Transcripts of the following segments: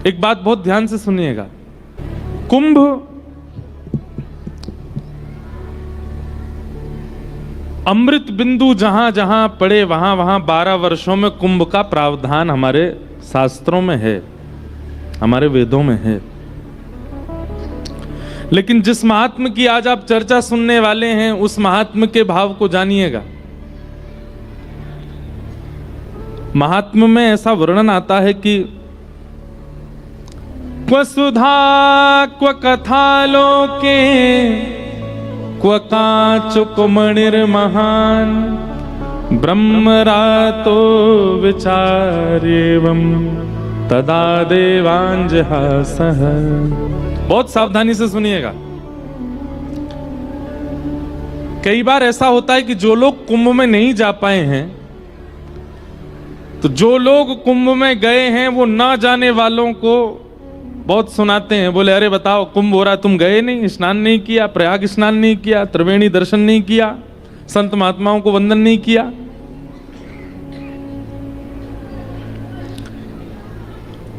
एक बात बहुत ध्यान से सुनिएगा, कुंभ अमृत बिंदु जहां जहां पड़े वहां वहां 12 वर्षों में कुंभ का प्रावधान हमारे शास्त्रों में है, हमारे वेदों में है। लेकिन जिस महात्म की आज आप चर्चा सुनने वाले हैं उस महात्म के भाव को जानिएगा। महात्म में ऐसा वर्णन आता है कि क्व सुधा क्व कथा लोके क्व काचुक मणिर्महान ब्रह्मरातो विचार्येवं तदा देवांजहासः। बहुत सावधानी से सुनिएगा। कई बार ऐसा होता है कि जो लोग कुंभ में नहीं जा पाए हैं, तो जो लोग कुंभ में गए हैं वो ना जाने वालों को बहुत सुनाते हैं। बोले अरे बताओ कुंभ हो रहा, तुम गए नहीं, स्नान नहीं किया, प्रयाग स्नान नहीं किया, त्रिवेणी दर्शन नहीं किया, संत महात्माओं को वंदन नहीं किया।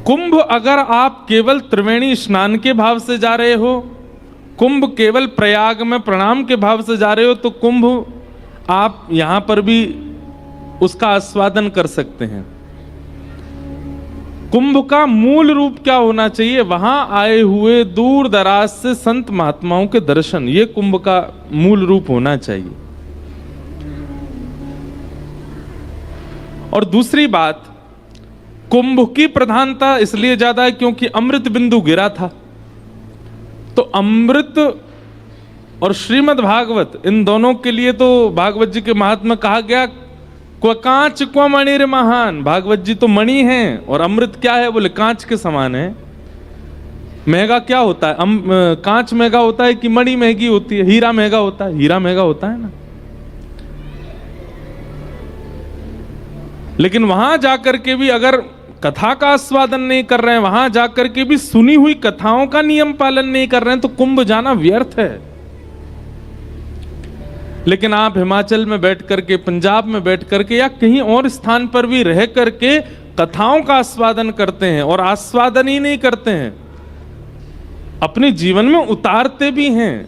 कुंभ अगर आप केवल त्रिवेणी स्नान के भाव से जा रहे हो, कुंभ केवल प्रयाग में प्रणाम के भाव से जा रहे हो, तो कुंभ आप यहां पर भी उसका आस्वादन कर सकते हैं। कुंभ का मूल रूप क्या होना चाहिए? वहां आए हुए दूर दराज से संत महात्माओं के दर्शन, ये कुंभ का मूल रूप होना चाहिए। और दूसरी बात, कुंभ की प्रधानता इसलिए ज्यादा है क्योंकि अमृत बिंदु गिरा था। तो अमृत और श्रीमद् भागवत, इन दोनों के लिए तो भागवत जी के महात्मा कहा गया क्व कांच क्व मणिर महान। भागवत जी तो मणि हैं और अमृत क्या है? बोले कांच के समान है। महंगा क्या होता है? कांच महंगा होता है कि मणि महंगी होती है? हीरा महंगा होता है, हीरा महंगा होता है ना। लेकिन वहां जाकर के भी अगर कथा का आस्वादन नहीं कर रहे हैं, वहां जाकर के भी सुनी हुई कथाओं का नियम पालन नहीं कर रहे हैं, तो कुंभ जाना व्यर्थ है। लेकिन आप हिमाचल में बैठ करके, पंजाब में बैठ करके या कहीं और स्थान पर भी रह करके कथाओं का आस्वादन करते हैं, और आस्वादन ही नहीं करते हैं, अपने जीवन में उतारते भी हैं।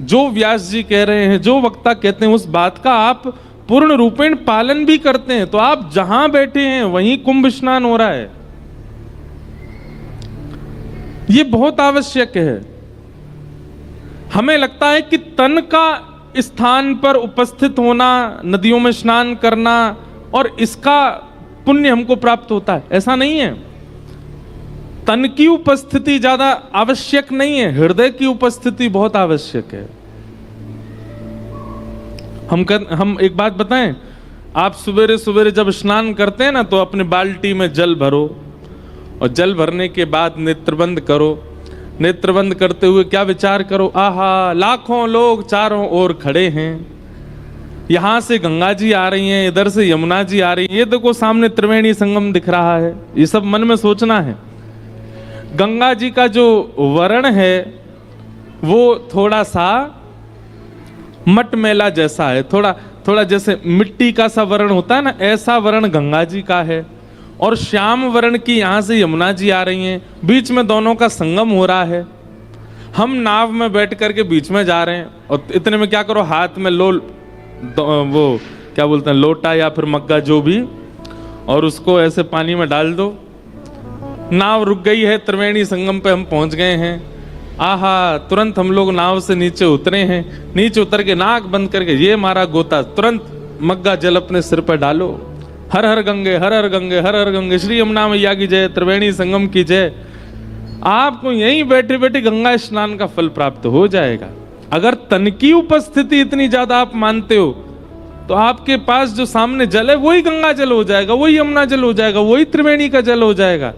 जो व्यास जी कह रहे हैं, जो वक्ता कहते हैं, उस बात का आप पूर्ण रूपेण पालन भी करते हैं, तो आप जहां बैठे हैं वहीं कुंभ स्नान हो रहा है। यह बहुत आवश्यक है। हमें लगता है कि तन का स्थान पर उपस्थित होना, नदियों में स्नान करना और इसका पुण्य हमको प्राप्त होता है, ऐसा नहीं है। तन की उपस्थिति ज्यादा आवश्यक नहीं है, हृदय की उपस्थिति बहुत आवश्यक है। हम एक बात बताएं, आप सवेरे सवेरे जब स्नान करते हैं ना, तो अपने बाल्टी में जल भरो और जल भरने के बाद नेत्रबंद करो। नेत्रबंद करते हुए क्या विचार करो? आहा, लाखों लोग चारों ओर खड़े हैं, यहां से गंगा जी आ रही हैं, इधर से यमुना जी आ रही हैं, ये देखो सामने त्रिवेणी संगम दिख रहा है। ये सब मन में सोचना है। गंगा जी का जो वर्ण है वो थोड़ा सा मटमैला जैसा है, थोड़ा जैसे मिट्टी का सा वर्ण होता है ना, ऐसा वर्ण गंगा जी का है। और श्याम वर्ण की यहां से यमुना जी आ रही हैं, बीच में दोनों का संगम हो रहा है। हम नाव में बैठ करके बीच में जा रहे हैं, और इतने में क्या करो, हाथ में वो क्या बोलते हैं, लोटा या फिर मग्गा जो भी, और उसको ऐसे पानी में डाल दो। नाव रुक गई है, त्रिवेणी संगम पे हम पहुंच गए हैं। आहा, तुरंत हम लोग नाव से नीचे उतरे हैं। नीचे उतर के नाक बंद करके ये मारा गोता, तुरंत मग्गा जल अपने सिर पर डालो। हर हर गंगे, हर हर गंगे, हर हर गंगे, श्री यमुना मैया की जय, त्रिवेणी संगम की जय। आपको यहीं बैठे बैठे गंगा स्नान का फल प्राप्त हो जाएगा। अगर तन की उपस्थिति इतनी ज्यादा आप मानते हो, तो आपके पास जो सामने जल है वही गंगा जल हो जाएगा, वही यमुना जल हो जाएगा, वही त्रिवेणी का जल हो जाएगा।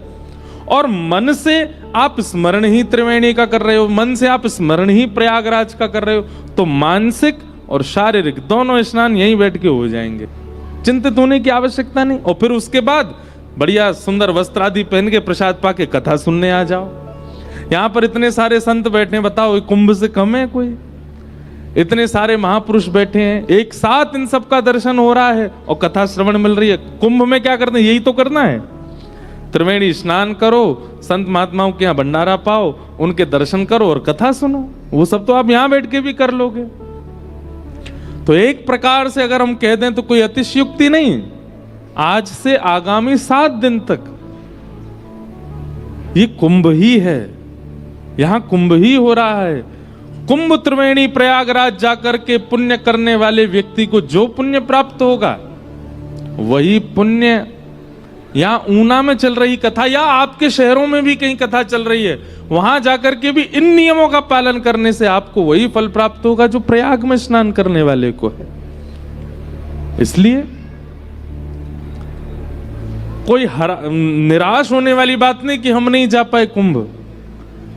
और मन से आप स्मरण ही त्रिवेणी का कर रहे हो, मन से आप स्मरण ही प्रयागराज का कर रहे हो, तो मानसिक और शारीरिक दोनों स्नान यहीं बैठ के हो जाएंगे। चिंतित होने की आवश्यकता नहीं। और फिर उसके बाद बढ़िया सुंदर वस्त्र आदि पहन के प्रसाद पाके कथा सुनने आ जाओ। यहां पर इतने सारे संत बैठे हैं, बताओ कुंभ से कम है कोई? इतने सारे महापुरुष बैठे हैं, एक साथ इन सब का दर्शन हो रहा है और कथा श्रवण मिल रही है। कुंभ में क्या करना है? यही तो करना है। त्रिवेणी स्नान करो, संत महात्माओं के यहाँ भंडारा पाओ, उनके दर्शन करो और कथा सुनो। वो सब तो आप यहां बैठ के भी कर लोगे। तो एक प्रकार से अगर हम कह दें तो कोई अतिशयोक्ति नहीं। आज से आगामी 7 दिन तक ये कुंभ ही है, यहां कुंभ ही हो रहा है। कुंभ त्रिवेणी प्रयागराज जाकर के पुण्य करने वाले व्यक्ति को जो पुण्य प्राप्त होगा वही पुण्य यहां ऊना में चल रही कथा या आपके शहरों में भी कहीं कथा चल रही है, वहां जाकर के भी इन नियमों का पालन करने से आपको वही फल प्राप्त होगा जो प्रयाग में स्नान करने वाले को है। इसलिए कोई निराश होने वाली बात नहीं कि हम नहीं जा पाए कुंभ।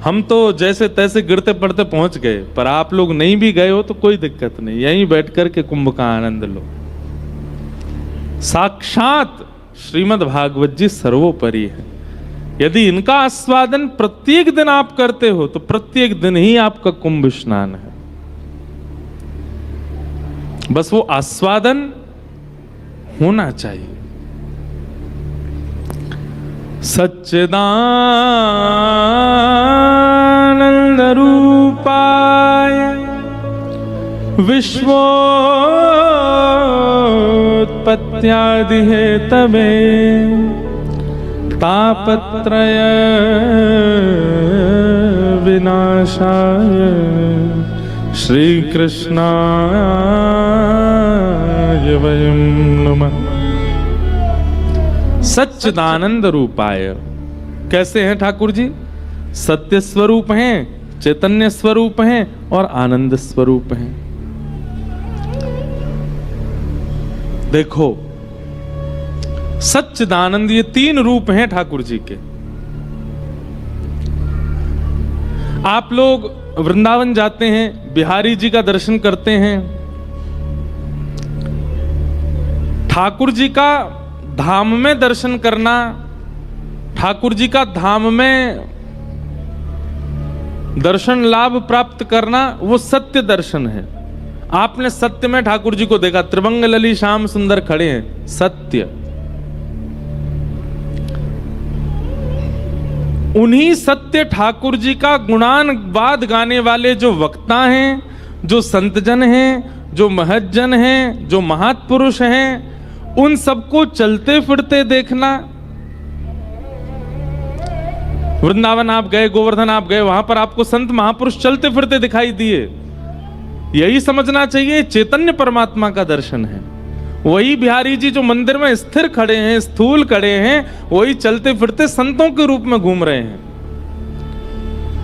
हम तो जैसे तैसे गिरते पड़ते पहुंच गए, पर आप लोग नहीं भी गए हो तो कोई दिक्कत नहीं, यहीं बैठ करके कुंभ का आनंद लो। साक्षात श्रीमद् भागवत जी सर्वोपरि है। यदि इनका आस्वादन प्रत्येक दिन आप करते हो तो प्रत्येक दिन ही आपका कुंभ स्नान है। बस वो आस्वादन होना चाहिए। सच्चिदानंद रूपाय विश्वोत्पत्त्यादि हेतवे तापत्रय विनाशाय श्री कृष्णाय वयं नमः। सच्चिदानंद रूपाय कैसे हैं ठाकुर जी? सत्य स्वरूप हैं, चैतन्य स्वरूप हैं और आनंद स्वरूप हैं। देखो सच्चिदानंद, ये 3 रूप हैं ठाकुर जी के। आप लोग वृंदावन जाते हैं, बिहारी जी का दर्शन करते हैं, ठाकुर जी का धाम में दर्शन करना, ठाकुर जी का धाम में दर्शन लाभ प्राप्त करना, वो सत्य दर्शन है। आपने सत्य में ठाकुर जी को देखा, त्रिभंग लली श्याम सुंदर खड़े हैं, सत्य। उन्हीं सत्य ठाकुर जी का गुणानुवाद गाने वाले जो वक्ता हैं, जो संतजन हैं, जो महज्जन हैं, जो महात्पुरुष हैं, उन सबको चलते फिरते देखना। वृंदावन आप गए, गोवर्धन आप गए, वहां पर आपको संत महापुरुष चलते फिरते दिखाई दिए। यही समझना चाहिए चैतन्य परमात्मा का दर्शन है। वही बिहारी जी जो मंदिर में स्थिर खड़े हैं, स्थूल खड़े हैं, वही चलते फिरते संतों के रूप में घूम रहे हैं।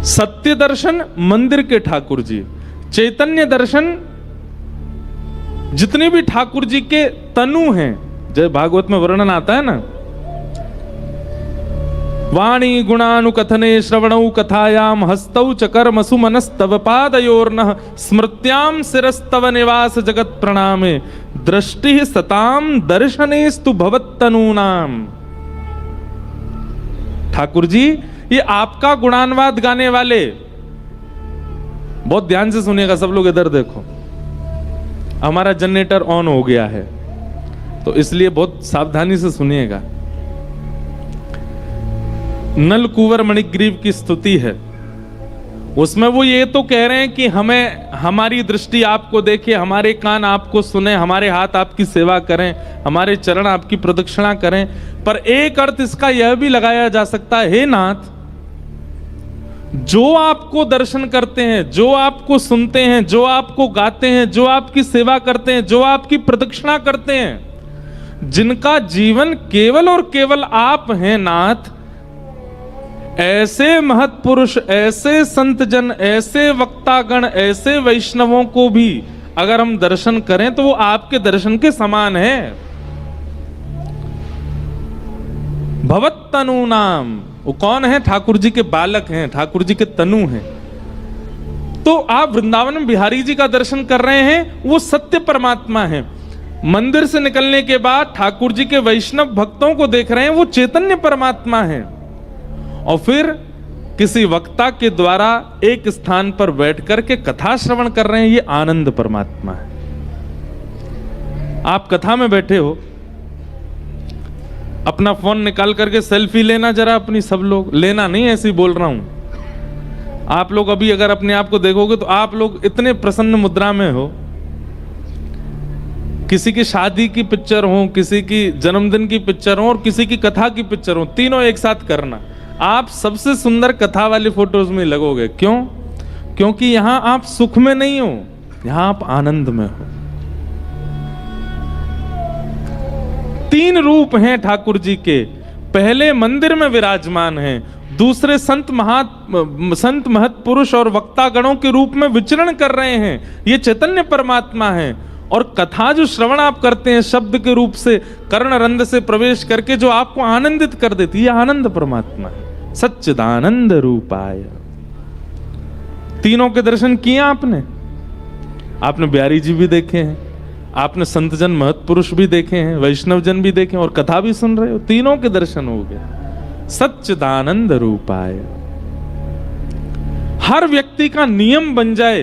सत्य दर्शन मंदिर के ठाकुर जी, चैतन्य दर्शन जितने भी ठाकुर जी के तनु हैं, जय भागवत में वर्णन आता है ना, वाणी गुणानुकथने श्रवणौ कथायाम हस्तौ च कर्मसु मनस्तव पादयोर्नः स्मृत्याम शिरस्तव निवास जगत प्रणामे दृष्टि सताम दर्शनेस्तु भवत्तनूनाम। ठाकुर जी ये आपका गुणानुवाद गाने वाले, बहुत ध्यान से सुनिएगा सब लोग, इधर देखो। हमारा जनरेटर ऑन हो गया है तो इसलिए बहुत सावधानी से सुनिएगा। नल कुंवर मणिग्रीव की स्तुति है, उसमें वो ये तो कह रहे हैं कि हमें, हमारी दृष्टि आपको देखे, हमारे कान आपको सुने, हमारे हाथ आपकी सेवा करें, हमारे चरण आपकी प्रदक्षिणा करें। पर एक अर्थ इसका यह भी लगाया जा सकता है, हे नाथ, जो आपको दर्शन करते हैं, जो आपको सुनते हैं, जो आपको गाते हैं, जो आपकी सेवा करते हैं, जो आपकी प्रदक्षिणा करते हैं, जिनका जीवन केवल और केवल आप हैं नाथ, ऐसे महत्पुरुष, ऐसे संतजन, ऐसे वक्तागण, ऐसे वैष्णवों को भी अगर हम दर्शन करें तो वो आपके दर्शन के समान है। भवत्तनु नाम, वो कौन है? ठाकुर जी के बालक हैं, ठाकुर जी के तनु हैं। तो आप वृंदावन में बिहारी जी का दर्शन कर रहे हैं, वो सत्य परमात्मा है। मंदिर से निकलने के बाद ठाकुर जी के वैष्णव भक्तों को देख रहे हैं, वो चैतन्य परमात्मा है। और फिर किसी वक्ता के द्वारा एक स्थान पर बैठ करके कथा श्रवण कर रहे हैं, ये आनंद परमात्मा है। आप कथा में बैठे हो, अपना फोन निकाल करके सेल्फी लेना जरा अपनी, सब लोग लेना नहीं, ऐसे ही बोल रहा हूं। आप लोग अभी अगर अपने आप को देखोगे तो आप लोग इतने प्रसन्न मुद्रा में हो, किसी की शादी की पिक्चर हो, किसी की जन्मदिन की पिक्चर हो और किसी की कथा की पिक्चर हो, तीनों एक साथ करना, आप सबसे सुंदर कथा वाली फोटोज में लगोगे। क्यों? क्योंकि यहां आप सुख में नहीं हो, यहां आप आनंद में हो। तीन रूप हैं ठाकुर जी के, पहले मंदिर में विराजमान हैं, दूसरे संत महत पुरुष और वक्ता गणों के रूप में विचरण कर रहे हैं, ये चैतन्य परमात्मा है। और कथा जो श्रवण आप करते हैं शब्द के रूप से, कर्ण रंध्र से प्रवेश करके जो आपको आनंदित कर देती है, आनंद परमात्मा है, सच्चिदानंद रूपाय। तीनों के दर्शन किए आपने, आपने बिहारी जी भी देखे हैं, आपने संत जन महत पुरुष भी देखे हैं, वैष्णव जन भी देखे हैं, और कथा भी सुन रहे हो, तीनों के दर्शन हो गए। सच्चिदानंद रूपाय। हर व्यक्ति का नियम बन जाए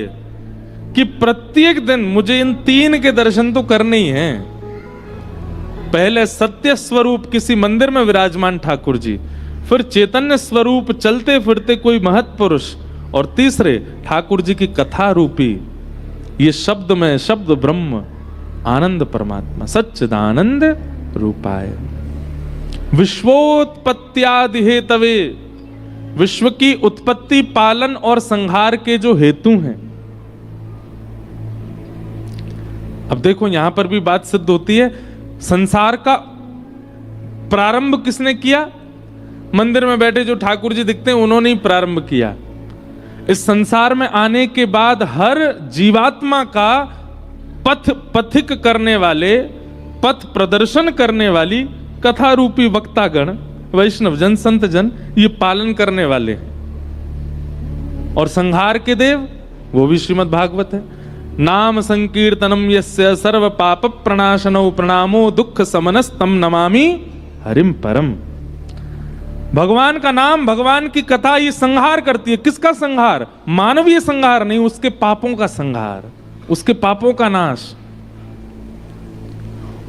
कि प्रत्येक दिन मुझे इन तीन के दर्शन तो करने ही हैं। पहले सत्य स्वरूप किसी मंदिर में विराजमान ठाकुर जी, फिर चैतन्य स्वरूप चलते फिरते कोई महत पुरुष, और तीसरे ठाकुर जी की कथा रूपी ये शब्द में शब्द ब्रह्म आनंद परमात्मा, सच्चिदानंद रूपाय। विश्वोत्पत्त्यादि हेतवे, विश्व की उत्पत्ति, पालन और संहार के जो हेतु हैं। अब देखो यहां पर भी बात सिद्ध होती है, संसार का प्रारंभ किसने किया? मंदिर में बैठे जो ठाकुर जी दिखते हैं उन्होंने ही प्रारंभ किया। इस संसार में आने के बाद हर जीवात्मा का पथिक करने वाले, पथ प्रदर्शन करने वाली कथा रूपी वक्तागण, वैष्णव जन, संत जन, ये पालन करने वाले हैं। और संहार के देव वो भी श्रीमद् भागवत है। नाम संकीर्तनम यस्य सर्व पाप प्रणाशनौ प्रणामो दुख समनस्तम नमामि हरिम परम। भगवान का नाम, भगवान की कथा ये संहार करती है। किसका संहार? मानवीय संहार नहीं, उसके पापों का संहार, उसके पापों का नाश।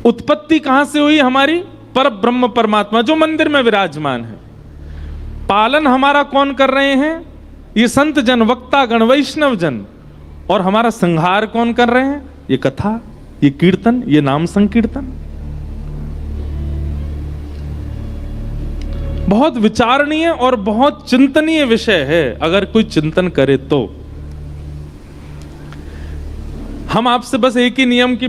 उत्पत्ति कहां से हुई हमारी? पर ब्रह्म परमात्मा जो मंदिर में विराजमान है। पालन हमारा कौन कर रहे हैं? ये संत जन, वक्ता गण, वैष्णव जन। और हमारा संहार कौन कर रहे हैं? ये कथा, ये कीर्तन, ये नाम संकीर्तन। बहुत विचारणीय और बहुत चिंतनीय विषय है अगर कोई चिंतन करे तो। हम आपसे बस एक ही नियम की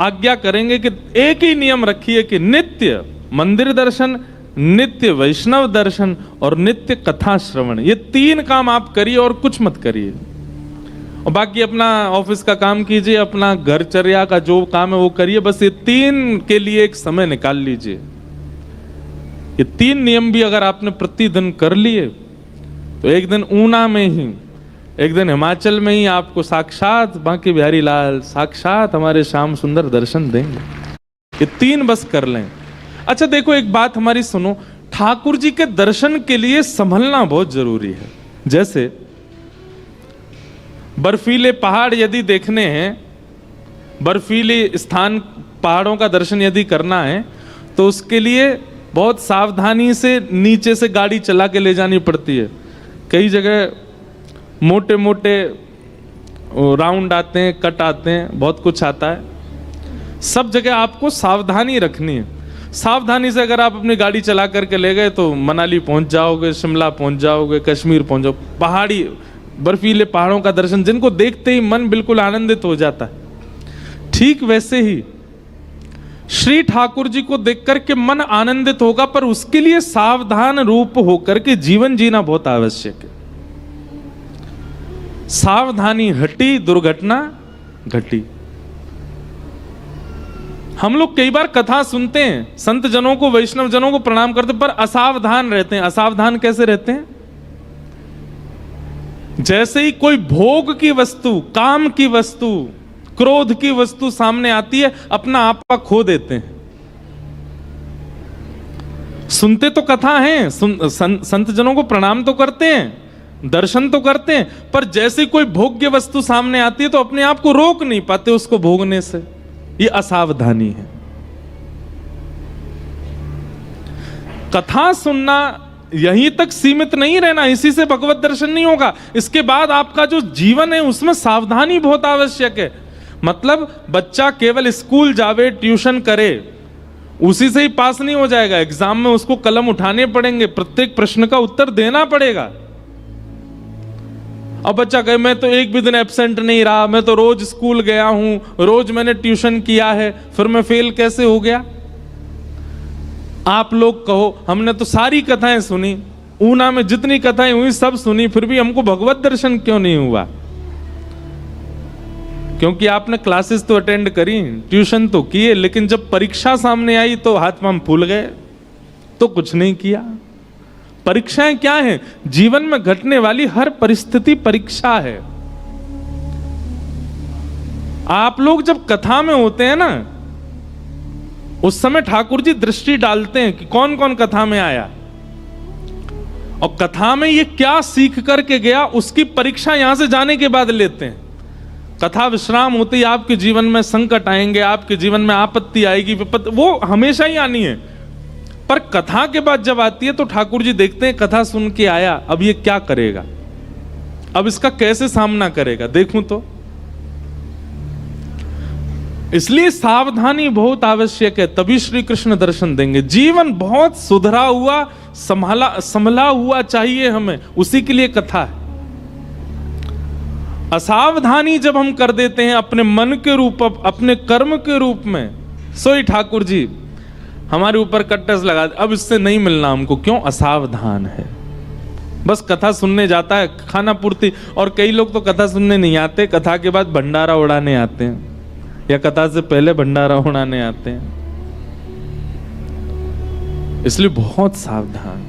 आज्ञा करेंगे कि एक ही नियम रखिए कि नित्य मंदिर दर्शन, नित्य वैष्णव दर्शन और नित्य कथा श्रवण, ये तीन काम आप करिए और कुछ मत करिए। और बाकी अपना ऑफिस का काम कीजिए, अपना घरचर्या का जो काम है वो करिए, बस ये तीन के लिए एक समय निकाल लीजिए। ये तीन नियम भी अगर आपने प्रतिदिन कर लिए तो एक दिन ऊना में ही, एक दिन हिमाचल में ही आपको साक्षात बांके बिहारी लाल, साक्षात हमारे श्याम सुंदर दर्शन देंगे। ये तीन बस कर लें। अच्छा देखो एक बात हमारी सुनो, ठाकुर जी के दर्शन के लिए संभलना बहुत जरूरी है। जैसे बर्फीले पहाड़ यदि देखने हैं, बर्फीले स्थान, पहाड़ों का दर्शन यदि करना है तो उसके लिए बहुत सावधानी से नीचे से गाड़ी चला के ले जानी पड़ती है। कई जगह मोटे मोटे राउंड आते हैं, कट आते हैं, बहुत कुछ आता है। सब जगह आपको सावधानी रखनी है। सावधानी से अगर आप अपनी गाड़ी चला करके ले गए तो मनाली पहुंच जाओगे, शिमला पहुंच जाओगे, कश्मीर पहुंच जाओ। पहाड़ी बर्फीले पहाड़ों का दर्शन जिनको देखते ही मन बिल्कुल आनंदित हो जाता है, ठीक वैसे ही श्री ठाकुर जी को देख करके मन आनंदित होगा, पर उसके लिए सावधान रूप होकर के जीवन जीना बहुत आवश्यक है। सावधानी हटी, दुर्घटना घटी। हम लोग कई बार कथा सुनते हैं, संत जनों को, वैष्णव जनों को प्रणाम करते, पर असावधान रहते हैं। असावधान कैसे रहते हैं? जैसे ही कोई भोग की वस्तु, काम की वस्तु, क्रोध की वस्तु सामने आती है, अपना आपा खो देते हैं। सुनते तो कथा हैं, संत जनों को प्रणाम तो करते हैं, दर्शन तो करते हैं, पर जैसे कोई भोग्य वस्तु सामने आती है तो अपने आप को रोक नहीं पाते उसको भोगने से। ये असावधानी है। कथा सुनना यहीं तक सीमित नहीं रहना, इसी से भगवत दर्शन नहीं होगा। इसके बाद आपका जो जीवन है उसमें सावधानी बहुत आवश्यक है। मतलब बच्चा केवल स्कूल जावे, ट्यूशन करे, उसी से ही पास नहीं हो जाएगा। एग्जाम में उसको कलम उठाने पड़ेंगे, प्रत्येक प्रश्न का उत्तर देना पड़ेगा। अब बच्चा कहे मैं तो एक भी दिन एब्सेंट नहीं रहा, मैं तो रोज स्कूल गया हूं, रोज मैंने ट्यूशन किया है, फिर मैं फेल कैसे हो गया? आप लोग कहो हमने तो सारी कथाएं सुनी, ऊना में जितनी कथाएं हुई सब सुनी, फिर भी हमको भगवत दर्शन क्यों नहीं हुआ? क्योंकि आपने क्लासेस तो अटेंड करी, ट्यूशन तो किए, लेकिन जब परीक्षा सामने आई तो हाथ पांव फूल गए, तो कुछ नहीं किया। परीक्षाएं क्या है? जीवन में घटने वाली हर परिस्थिति परीक्षा है। आप लोग जब कथा में होते हैं ना, उस समय ठाकुर जी दृष्टि डालते हैं कि कौन कौन कथा में आया और कथा में ये क्या सीख करके गया, उसकी परीक्षा यहां से जाने के बाद लेते हैं। कथा विश्राम होती है, आपके जीवन में संकट आएंगे, आपके जीवन में आपत्ति आएगी, वो हमेशा ही आनी है। पर कथा के बाद जब आती है तो ठाकुर जी देखते हैं कथा सुन के आया, अब ये क्या करेगा, अब इसका कैसे सामना करेगा, देखूं तो। इसलिए सावधानी बहुत आवश्यक है, तभी श्री कृष्ण दर्शन देंगे। जीवन बहुत सुधरा हुआ, संभला हुआ चाहिए हमें, उसी के लिए कथा है। असावधानी जब हम कर देते हैं अपने मन के रूप, अपने कर्म के रूप में, सोई ठाकुर जी हमारे ऊपर कट्टस लगा, अब इससे नहीं मिलना हमको, क्यों? असावधान है। बस कथा सुनने जाता है, खाना पूर्ति। और कई लोग तो कथा सुनने नहीं आते, कथा के बाद भंडारा उड़ाने आते हैं, या कथा से पहले भंडारा उड़ाने आते हैं। इसलिए बहुत सावधान।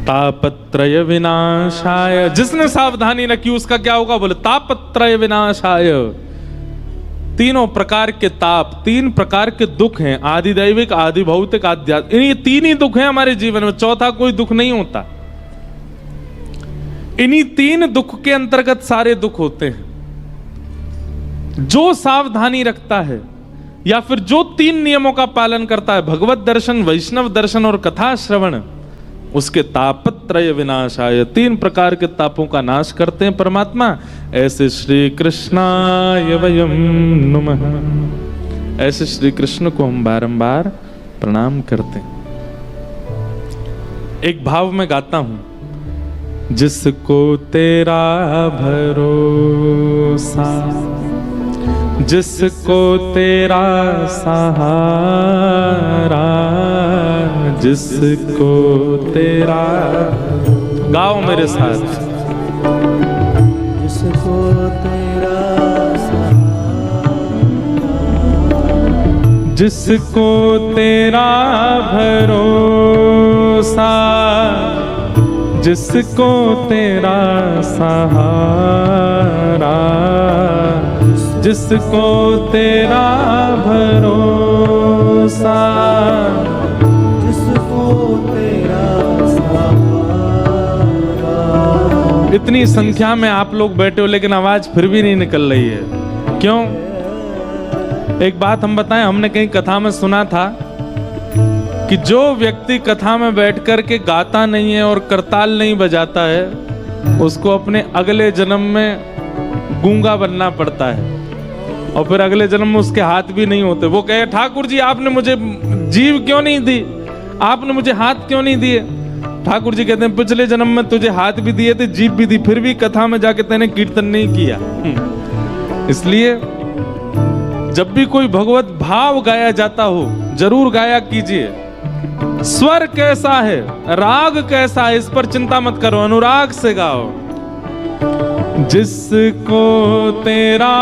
तापत्रय विनाशाय, जिसने सावधानी रखी उसका क्या होगा? बोले तापत्रय विनाशाय। तीनों प्रकार के ताप, तीन प्रकार के दुख हैं, आदि दैविक, आदि भौतिक, आध्यात्मिक। ये तीन ही दुख हैं हमारे जीवन में, चौथा कोई दुख नहीं होता। इन्हीं तीन दुख के अंतर्गत सारे दुख होते हैं। जो सावधानी रखता है या फिर जो तीन नियमों का पालन करता है, भगवत दर्शन, वैष्णव दर्शन और कथा श्रवण, उसके तापत्रय विनाशाय, तीन प्रकार के तापों का नाश करते हैं परमात्मा। ऐसे श्री कृष्णाय वयम नमः, ऐसे श्री कृष्ण को हम बारंबार प्रणाम करते हैं। एक भाव में गाता हूं, जिसको तेरा भरोसा, जिसको तेरा सहारा, जिसको तेरा, गाओ मेरे साथ, जिसको तेरा सहारा, जिसको तेरा भरोसा, जिसको तेरा सहारा, जिसको तेरा भरोसा, जिसको तेरा सहारा। इतनी संख्या में आप लोग बैठे हो, लेकिन आवाज फिर भी नहीं निकल रही है, क्यों? एक बात हम बताएं, हमने कहीं कथा में सुना था कि जो व्यक्ति कथा में बैठ कर के गाता नहीं है और करताल नहीं बजाता है, उसको अपने अगले जन्म में गूंगा बनना पड़ता है, और फिर अगले जन्म में उसके हाथ भी नहीं होते। वो कहे ठाकुर जी आपने मुझे जीव क्यों नहीं दी, आपने मुझे हाथ क्यों नहीं दिए? ठाकुर जी कहते हैं पिछले जन्म में तुझे हाथ भी दिए थे, जीभ भी दी, फिर भी कथा में जाके तेने कीर्तन नहीं किया। इसलिए जब भी कोई भगवत भाव गाया जाता हो, जरूर गाया कीजिए। स्वर कैसा है, राग कैसा है, इस पर चिंता मत करो, अनुराग से गाओ। जिसको तेरा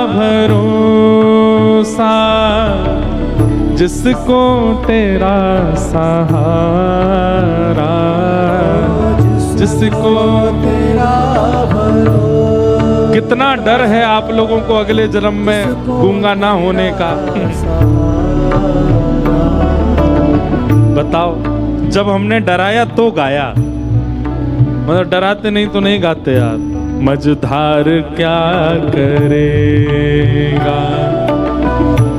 भरोसा, जिसको तेरा सहारा, जिसको तेरा भरोसा। कितना डर है आप लोगों को अगले जन्म में गूंगा ना होने का। बताओ, जब हमने डराया तो गाया, मतलब डराते नहीं तो नहीं गाते यार। मझधार क्या करेगा,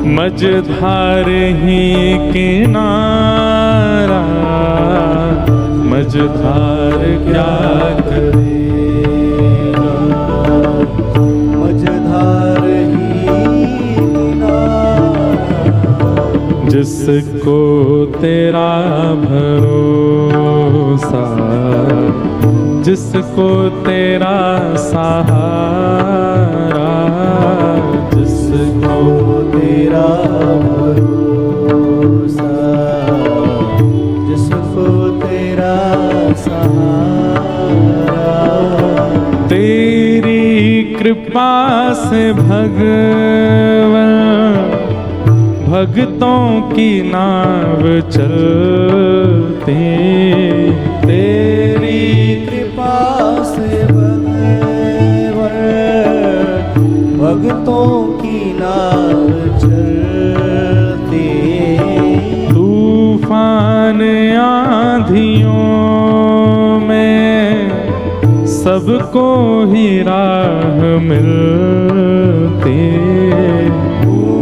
मझधार ही किनारा, मझधार क्या करेगा, मझधार ही किनारा, जिसको तेरा भरोसा, जिसको तेरा सहारा, जिसको तेरा भरोसा, जिसको तेरा सहारा, तेरी कृपा से भगवन भक्तों की नाव चलती, तेरी कृपा से भगवन भक्तों की नाव चलती, तूफान आंधियों में सबको ही राह मिलती,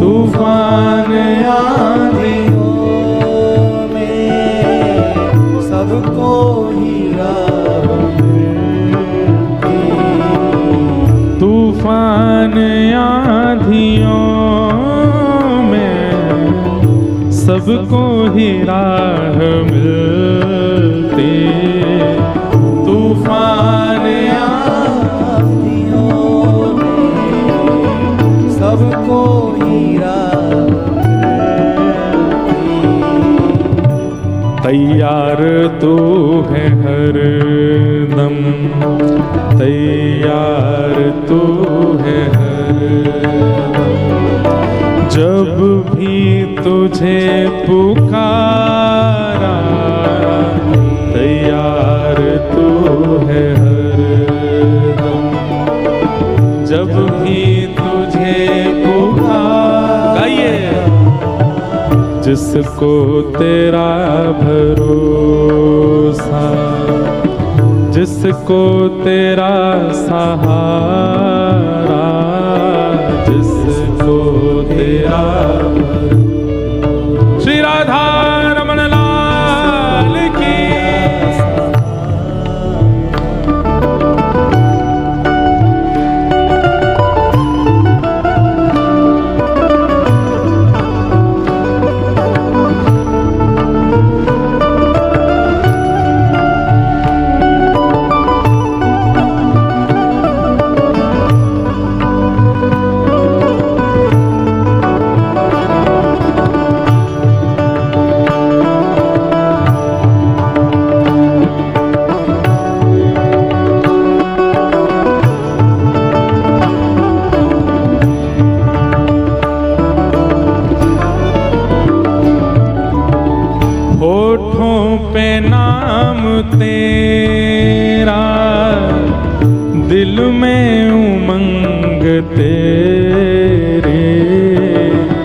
तूफान आंधियों में सबको ही राह मिलती, तूफान आंधियों में सबको ही राह मिलती, तूफान आंधियों में सबको ही राह मिलती, तैयार तू है हर दम, तैयार तू है हर दम, जब भी तुझे पुकारा, तैयार तू है हर दम, जब भी तुझे पुकारा, गाइए, जिसको तेरा भरोसा, जिसको तेरा सहारा, जिसको तेरा भरोसा। श्री राधा रमन लाल की। होठों पे नाम तेरा, दिल में उमंग तेरे,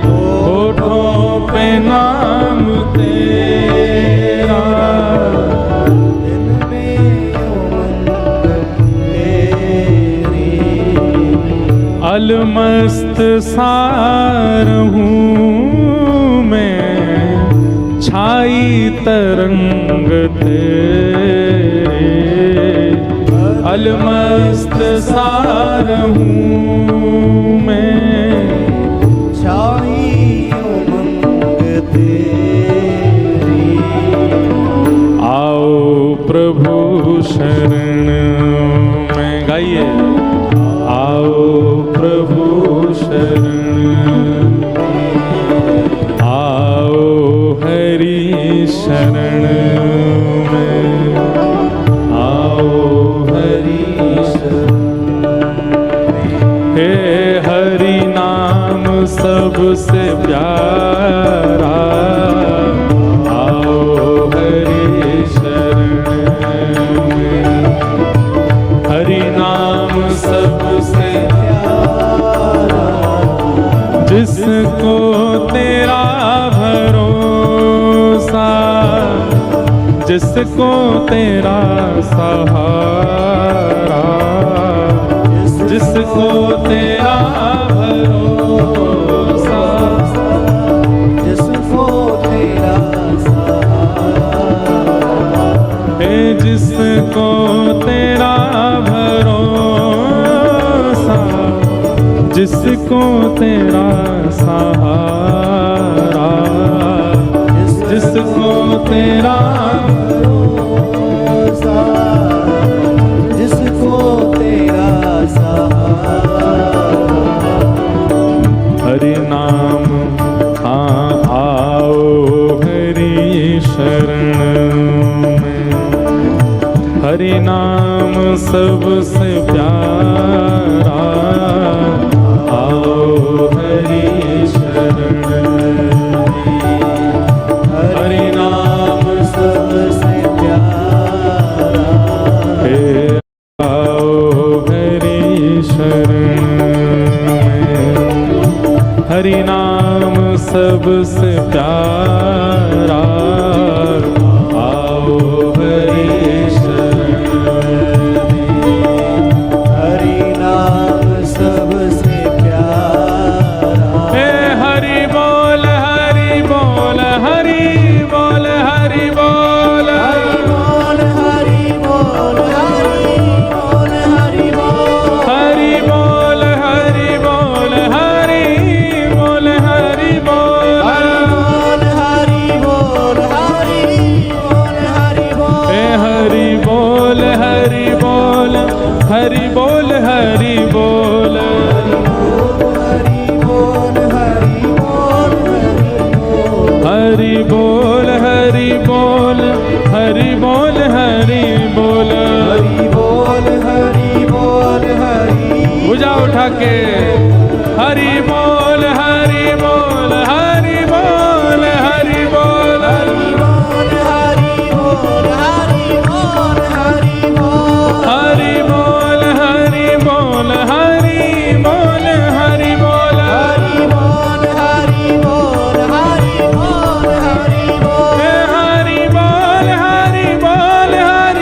होठों पे नाम तेरा, दिल में उमंग तेरी, अलमस्त सार हूँ मैं, छाई तरंग तेरे, अलमस्त सार हूँ मैं, छाई उमंग तेरी, आओ प्रभु शरण में, गाइए, आओ प्रभु शरण, आओ हरि शरण में, आओ हरि शरण, हे हरि नाम सबसे प्यारा, आओ हरि शरण में, हरि नाम सबसे प्यारा, जिसको तेरा भरोसा, जिसको तेरा सहारा, जिसको तेरा भरोसा, हे जिसको तेरा भरोसा, जिसको तेरा सहारा, जिसको तेरा भरोसा, जिसको तेरा सहारा। हरि नाम आओ हरि शरण में, हरि नाम सबसे प्यारा, आओ हरि शरण में। हरि नाम सबसे प्यारा, हे आओ हरि शरण में, हरि नाम सबसे प्यारा, आओ हरि शरण में। हरि नाम सबसे प्यारा। हे हरि बोल हरि बोल हरि बोल हरि बोल, हरि बोल हरि बोल हरि बोल हरि बोल। हरि बोल हरि बोल हरि बोल हरि बोल हरि बोल हरि बोल हरि बोल हरि बोल। हे हरि बोल हरि बोल हरि बोल हरि बोल, हरि बोल हरि बोल हरि हरि बोल बोल। हरि बोल हरि बोल हरि बोल। हरि बोल हरि बोल हरि। भुजा उठा के हरि बोल हरि बोल हरि बोल हरि बोल, हरि बोल हरि बोल हरि बोल हरि बोल। हरि बोल हरि बोल हरि बोल हरि बोल, हरि बोल हरि बोल हरि बोल हरि बोल। हे हरि बोल हरि बोल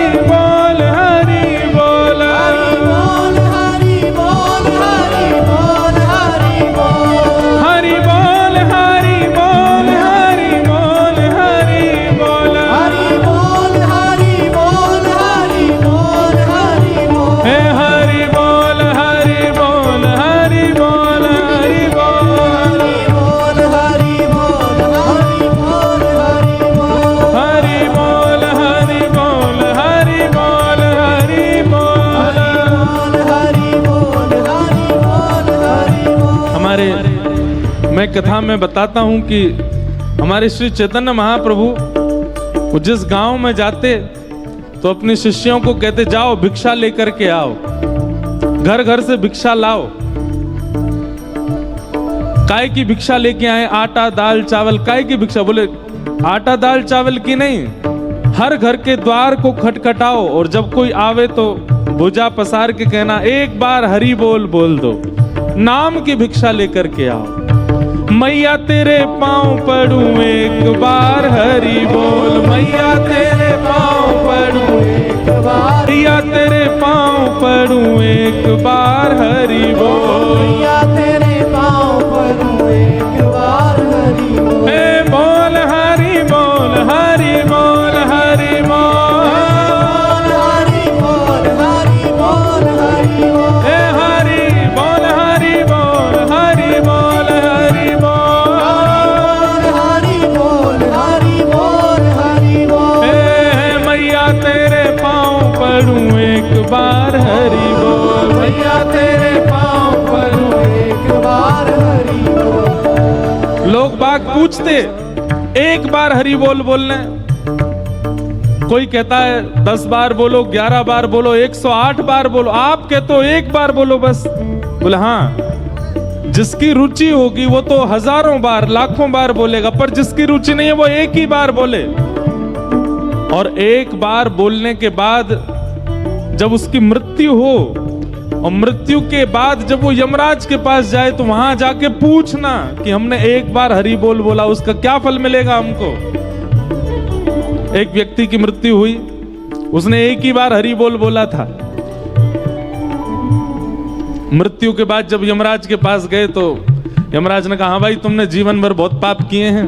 हरि बोल हरि बोल, हरि बोल हरि बोल हरि बोल हरि बोल। हरि बोल हरि बोल हरि बोल हरि बोल, हरि बोल हरि बोल हरि बोल हरि बोल। हे हरि बोल हरि बोल हरि बोल हरि बोल, हरि बोल हरि बोल हरि बोल हरि बोल। हरि बोल हरि बोल हरि बोल हरि बोल। हरि बोल हरि बोल हरि बोल। हमारे मैं कथा में बताता हूं कि हमारे श्री चैतन्य महाप्रभु वो जिस गांव में जाते तो अपने शिष्यों को कहते जाओ भिक्षा लेकर के आओ, घर घर से भिक्षा लाओ। काय की भिक्षा लेके आए? आटा दाल चावल। काय की भिक्षा? बोले आटा दाल चावल की नहीं, हर घर के द्वार को खटखटाओ और जब कोई आवे तो भुजा पसार के कहना एक बार हरि बोल बोल दो, नाम की भिक्षा लेकर के आओ। मैया तेरे पांव पड़ूं एक बार हरि बोल, मैया तेरे पांव पड़ूं एक बार मैया तेरे पांव पड़ूं एक बार हरि बोल, मैया तेरे पाँव पड़ूं एक बार हरि बोल। हे बोल हरि बोल हरि बोल हरि बोल, हरि बोल हरि बोल हरि बोल। हे हरि बोल हरि बोल हरि बोल हरि बोल, हरि बोल हरि बोल हरि बोल। हे मैया तेरे पांव पड़ूं एक बार हरि बोल, मैया तेरे पाँव पड़ूं एक बार हरि बोल। लोग बाग पूछते एक बार हरि बोल बोलने, कोई कहता है 10 बार बोलो, 11 बार बोलो, 108 बार बोलो, आप कहते हो एक बार बोलो बस। बोले हाँ, जिसकी रुचि होगी वो तो हजारों बार लाखों बार बोलेगा, पर जिसकी रुचि नहीं है वो एक ही बार बोले। और एक बार बोलने के बाद जब उसकी मृत्यु हो और मृत्यु के बाद जब वो यमराज के पास जाए तो वहां जाके पूछना कि हमने एक बार हरि बोल बोला, उसका क्या फल मिलेगा हमको। एक व्यक्ति की मृत्यु हुई, उसने एक ही बार हरि बोल बोला था। मृत्यु के बाद जब यमराज के पास गए तो यमराज ने कहा हाँ भाई तुमने जीवन भर बहुत पाप किए हैं,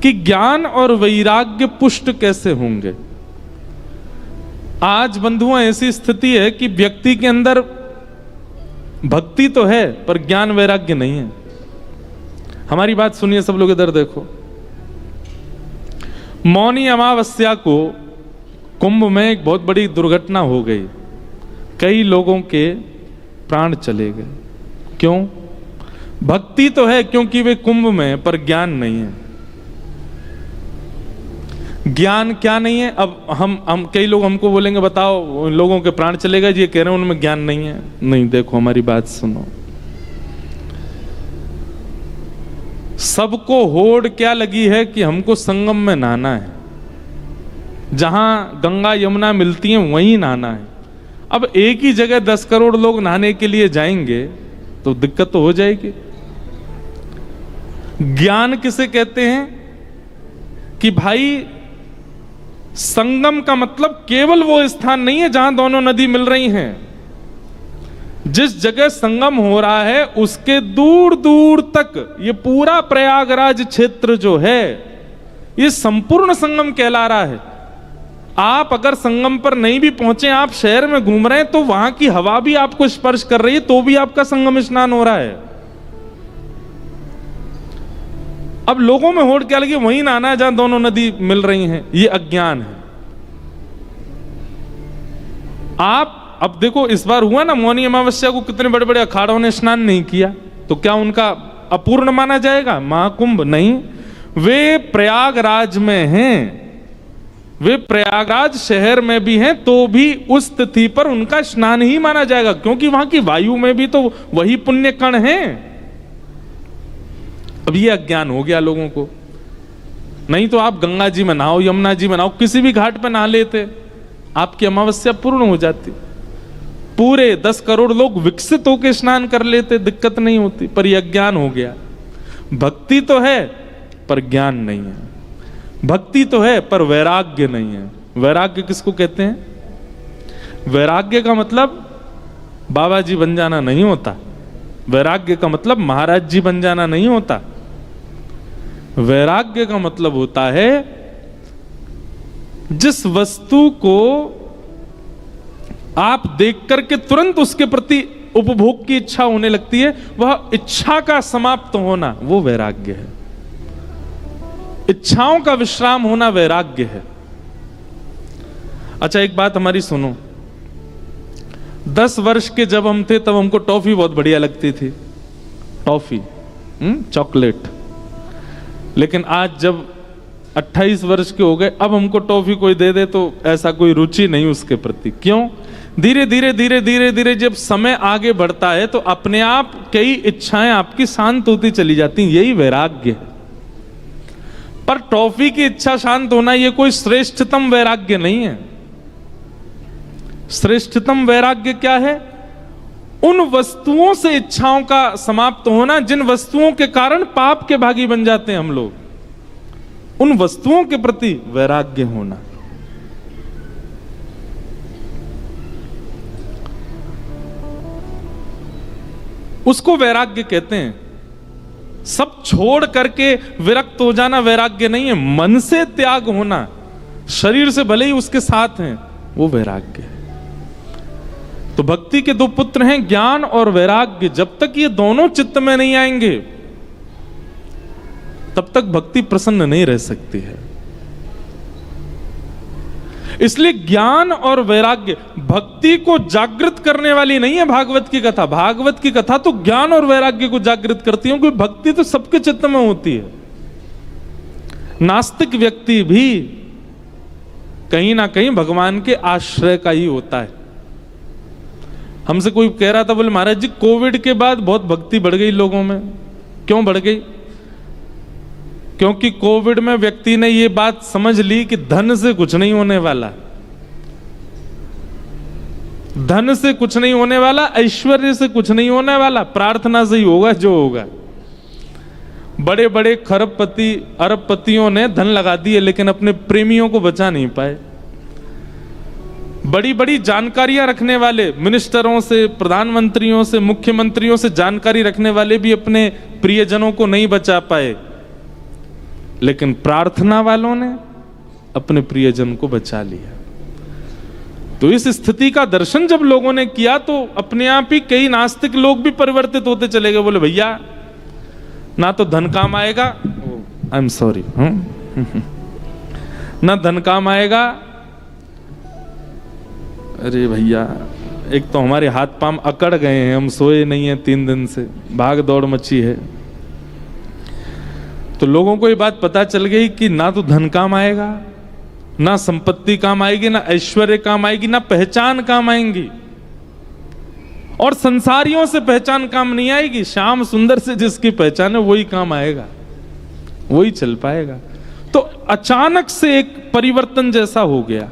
कि ज्ञान और वैराग्य पुष्ट कैसे होंगे। आज बंधुओं ऐसी स्थिति है कि व्यक्ति के अंदर भक्ति तो है पर ज्ञान वैराग्य नहीं है। हमारी बात सुनिए सब लोग, इधर देखो। मौनी अमावस्या को कुंभ में एक बहुत बड़ी दुर्घटना हो गई, कई लोगों के प्राण चले गए। क्यों? भक्ति तो है क्योंकि वे कुंभ में, पर ज्ञान नहीं है। ज्ञान क्या नहीं है? अब हम कई लोग हमको बोलेंगे बताओ लोगों के प्राण चले गए, ये कह रहे हैं उनमें ज्ञान नहीं है। नहीं, देखो हमारी बात सुनो। सबको होड़ क्या लगी है कि हमको संगम में नहाना है, जहां गंगा यमुना मिलती हैं वहीं नहाना है। अब एक ही जगह 10 करोड़ लोग नहाने के लिए जाएंगे तो दिक्कत तो हो जाएगी। ज्ञान किसे कहते हैं? कि भाई संगम का मतलब केवल वो स्थान नहीं है जहां दोनों नदी मिल रही हैं। जिस जगह संगम हो रहा है उसके दूर दूर तक ये पूरा प्रयागराज क्षेत्र जो है ये संपूर्ण संगम कहला रहा है। आप अगर संगम पर नहीं भी पहुंचे, आप शहर में घूम रहे हैं तो वहां की हवा भी आपको स्पर्श कर रही है, तो भी आपका संगम स्नान हो रहा है। अब लोगों में होड़ क्या लगी, वहीं नहाना है जहां दोनों नदी मिल रही हैं। ये अज्ञान है। आप अब देखो, इस बार हुआ ना मौनी अमावस्या को कितने बड़े बड़े अखाड़ों ने स्नान नहीं किया, तो क्या उनका अपूर्ण माना जाएगा? महाकुंभ नहीं, वे प्रयागराज में हैं, वे प्रयागराज शहर में भी हैं, तो भी उस तिथि पर उनका स्नान ही माना जाएगा, क्योंकि वहां की वायु में भी तो वही पुण्य कण हैं। अब ये अज्ञान हो गया लोगों को। नहीं तो आप गंगा जी में नहाओ, यमुना जी में नहाओ, किसी भी घाट पर नहा लेते, आपकी अमावस्या पूर्ण हो जाती। पूरे 10 करोड़ लोग विकसित होकर स्नान कर लेते, दिक्कत नहीं होती। पर यह अज्ञान हो गया। भक्ति तो है पर ज्ञान नहीं है। भक्ति तो है पर वैराग्य नहीं है। वैराग्य किसको कहते हैं? वैराग्य का मतलब बाबा जी बन जाना नहीं होता। वैराग्य का मतलब महाराज जी बन जाना नहीं होता। वैराग्य का मतलब होता है जिस वस्तु को आप देख करके तुरंत उसके प्रति उपभोग की इच्छा होने लगती है, वह इच्छा का समाप्त होना, वो वैराग्य है। इच्छाओं का विश्राम होना वैराग्य है। अच्छा, एक बात हमारी सुनो। 10 वर्ष के जब हम थे तब हमको टॉफी बहुत बढ़िया लगती थी, टॉफी, चॉकलेट। लेकिन आज जब 28 वर्ष के हो गए, अब हमको टॉफी कोई दे दे तो ऐसा कोई रुचि नहीं उसके प्रति। क्यों? धीरे धीरे धीरे धीरे धीरे जब समय आगे बढ़ता है तो अपने आप कई इच्छाएं आपकी शांत होती चली जाती हैं। यही वैराग्य है। पर टॉफी की इच्छा शांत होना ये कोई श्रेष्ठतम वैराग्य नहीं है। श्रेष्ठतम वैराग्य क्या है? उन वस्तुओं से इच्छाओं का समाप्त होना जिन वस्तुओं के कारण पाप के भागी बन जाते हैं हम लोग। उन वस्तुओं के प्रति वैराग्य होना। उसको वैराग्य कहते हैं। सब छोड़ करके विरक्त हो जाना वैराग्य नहीं है। मन से त्याग होना, शरीर से भले ही उसके साथ हैं, वो वैराग्य है। तो भक्ति के 2 पुत्र हैं, ज्ञान और वैराग्य। जब तक ये दोनों चित्त में नहीं आएंगे तब तक भक्ति प्रसन्न नहीं रह सकती है। इसलिए ज्ञान और वैराग्य भक्ति को जागृत करने वाली नहीं है। भागवत की कथा, भागवत की कथा तो ज्ञान और वैराग्य को जागृत करती है, क्योंकि भक्ति तो सबके चित्त में होती है। नास्तिक व्यक्ति भी कहीं ना कहीं भगवान के आश्रय का ही होता है। हमसे कोई कह रहा था, बोले महाराज जी कोविड के बाद बहुत भक्ति बढ़ गई लोगों में। क्यों बढ़ गई? क्योंकि कोविड में व्यक्ति ने ये बात समझ ली कि धन से कुछ नहीं होने वाला, धन से कुछ नहीं होने वाला, ऐश्वर्य से कुछ नहीं होने वाला, प्रार्थना से ही होगा जो होगा। बड़े बड़े खरबपति अरबपतियों ने धन लगा दिए लेकिन अपने प्रेमियों को बचा नहीं पाए। बड़ी बड़ी जानकारियां रखने वाले मिनिस्टरों से, प्रधानमंत्रियों से, मुख्यमंत्रियों से जानकारी रखने वाले भी अपने प्रियजनों को नहीं बचा पाए। लेकिन प्रार्थना वालों ने अपने प्रियजन को बचा लिया। तो इस स्थिति का दर्शन जब लोगों ने किया तो अपने आप ही कई नास्तिक लोग भी परिवर्तित होते चले गए। बोले भैया ना तो धन काम आएगा, आई एम सॉरी, ना धन काम आएगा, अरे भैया एक तो हमारे हाथ पांव अकड़ गए हैं, हम सोए नहीं हैं 3 दिन से, भाग दौड़ मची है। तो लोगों को ये बात पता चल गई कि ना तो धन काम आएगा, ना संपत्ति काम आएगी, ना ऐश्वर्य काम आएगी, ना पहचान काम आएंगी, और संसारियों से पहचान काम नहीं आएगी। श्याम सुंदर से जिसकी पहचान है वही काम आएगा, वही चल पाएगा। तो अचानक से एक परिवर्तन जैसा हो गया।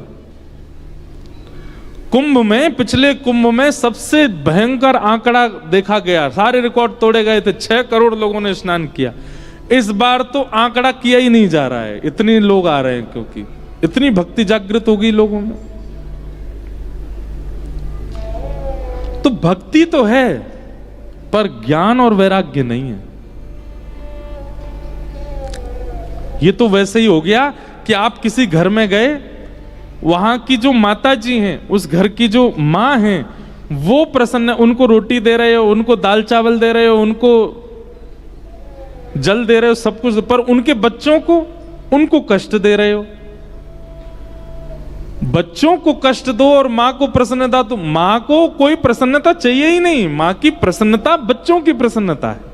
कुंभ में, पिछले कुंभ में सबसे भयंकर आंकड़ा देखा गया, सारे रिकॉर्ड तोड़े गए थे, 6 करोड़ लोगों ने स्नान किया। इस बार तो आंकड़ा किया ही नहीं जा रहा है, इतने लोग आ रहे हैं, क्योंकि इतनी भक्ति जागृत हो गई लोगों में। तो भक्ति तो है पर ज्ञान और वैराग्य नहीं है। ये तो वैसे ही हो गया कि आप किसी घर में गए, वहां की जो माता जी हैं, उस घर की जो माँ हैं, वो प्रसन्न, उनको रोटी दे रहे हो, उनको दाल चावल दे रहे हो, उनको जल दे रहे हो, सब कुछ, पर उनके बच्चों को, उनको कष्ट दे रहे हो। बच्चों को कष्ट दो और मां को प्रसन्नता, तो मां को कोई प्रसन्नता चाहिए ही नहीं, मां की प्रसन्नता बच्चों की प्रसन्नता है।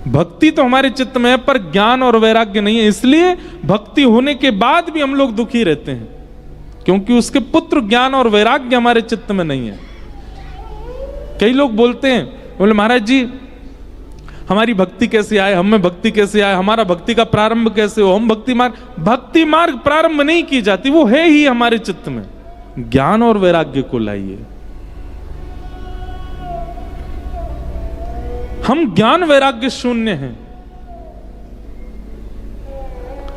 भक्ति तो हमारे चित्त में है पर ज्ञान और वैराग्य नहीं है, इसलिए भक्ति होने के बाद भी हम लोग दुखी रहते हैं, क्योंकि उसके पुत्र ज्ञान और वैराग्य हमारे चित्त में नहीं है। कई लोग बोलते हैं, बोले महाराज जी हमारी भक्ति कैसे आए, हमें भक्ति कैसे आए, हमारा भक्ति का प्रारंभ कैसे हो, हम भक्ति मार्ग प्रारंभ नहीं की जाती, वो है ही हमारे चित्त में। ज्ञान और वैराग्य को लाइए। हम ज्ञान वैराग्य शून्य हैं,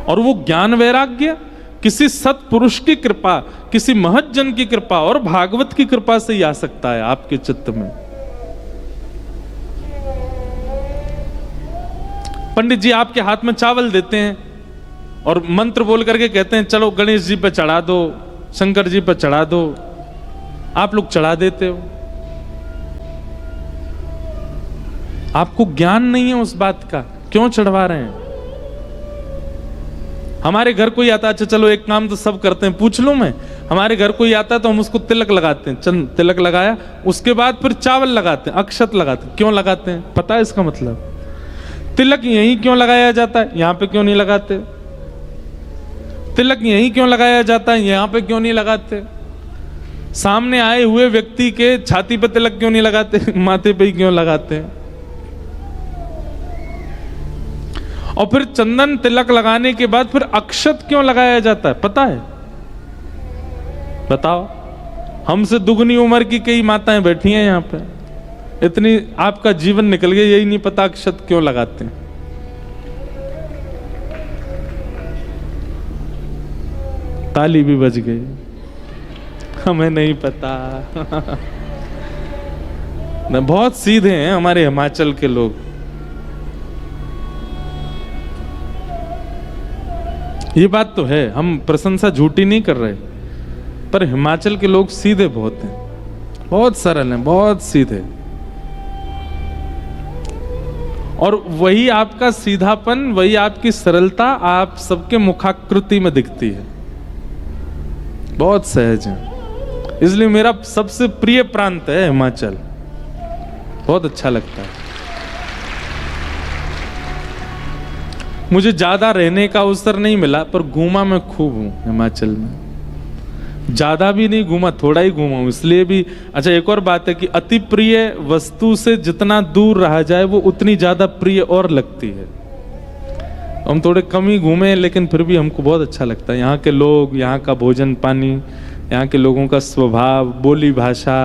और वो ज्ञान वैराग्य किसी सत्पुरुष की कृपा, किसी महत जन की कृपा और भागवत की कृपा से ही आ सकता है आपके चित्त में। पंडित जी आपके हाथ में चावल देते हैं और मंत्र बोल करके कहते हैं चलो गणेश जी पे चढ़ा दो, शंकर जी पे चढ़ा दो, आप लोग चढ़ा देते हो। आपको ज्ञान नहीं है उस बात का, क्यों चढ़वा रहे हैं? हमारे घर कोई आता, अच्छा चलो एक काम तो सब करते हैं, पूछ लूं मैं, हमारे घर कोई आता है तो हम उसको तिलक लगाते हैं, चल तिलक लगाया, उसके बाद फिर चावल लगाते हैं, अक्षत लगाते हैं। क्यों लगाते हैं? पता है इसका मतलब? तिलक यहीं क्यों लगाया जाता है, यहां पे क्यों नहीं लगाते? तिलक यहीं क्यों लगाया जाता है, यहां पे क्यों नहीं लगाते? सामने आए हुए व्यक्ति के छाती पे तिलक क्यों नहीं लगाते, माथे पे ही क्यों लगाते हैं? और फिर चंदन तिलक लगाने के बाद फिर अक्षत क्यों लगाया जाता है, पता है? बताओ। हमसे दुगनी उम्र की कई माताएं बैठी हैं यहां पे, इतनी आपका जीवन निकल गया, यही नहीं पता अक्षत क्यों लगाते हैं। ताली भी बज गई, हमें नहीं पता। न, बहुत सीधे हैं हमारे हिमाचल के लोग। ये बात तो है, हम प्रशंसा झूठी नहीं कर रहे, पर हिमाचल के लोग सीधे बहुत हैं, बहुत सरल हैं, बहुत सीधे। और वही आपका सीधापन, वही आपकी सरलता आप सबके मुखाकृति में दिखती है, बहुत सहज है। इसलिए मेरा सबसे प्रिय प्रांत है हिमाचल, बहुत अच्छा लगता है। मुझे ज्यादा रहने का अवसर नहीं मिला, पर घूमा मैं खूब हूं हिमाचल में। ज्यादा भी नहीं घूमा, थोड़ा ही घूमा हूं, इसलिए भी। अच्छा एक और बात है कि अति प्रिय वस्तु से जितना दूर रहा जाए वो उतनी ज्यादा प्रिय और लगती है। हम थोड़े कम ही घूमे, लेकिन फिर भी हमको बहुत अच्छा लगता है। यहाँ के लोग, यहाँ का भोजन पानी, यहाँ के लोगों का स्वभाव, बोली भाषा।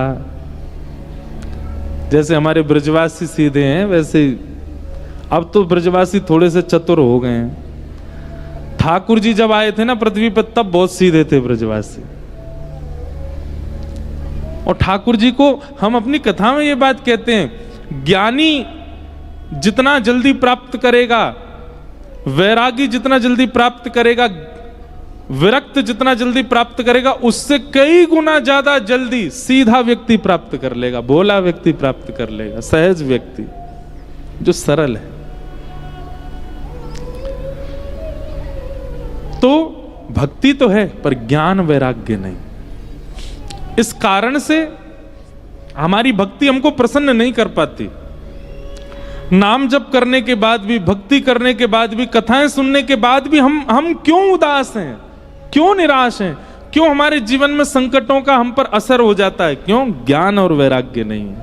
जैसे हमारे ब्रजवासी सीधे हैं, वैसे अब तो ब्रजवासी थोड़े से चतुर हो गए हैं। ठाकुर जी जब आए थे ना पृथ्वी पर, तब बहुत सीधे थे ब्रजवासी। और ठाकुर जी को हम अपनी कथा में ये बात कहते हैं, ज्ञानी जितना जल्दी प्राप्त करेगा वैरागी जितना जल्दी प्राप्त करेगा, विरक्त जितना जल्दी प्राप्त करेगा, उससे कई गुना ज्यादा जल्दी सीधा व्यक्ति प्राप्त कर लेगा, भोला व्यक्ति प्राप्त कर लेगा, सहज व्यक्ति जो सरल है। तो भक्ति तो है पर ज्ञान वैराग्य नहीं। इस कारण से हमारी भक्ति हमको प्रसन्न नहीं कर पाती। नाम जप करने के बाद भी, भक्ति करने के बाद भी, कथाएं सुनने के बाद भी हम क्यों उदास हैं, क्यों निराश हैं, क्यों हमारे जीवन में संकटों का हम पर असर हो जाता है? क्यों? ज्ञान और वैराग्य नहीं है।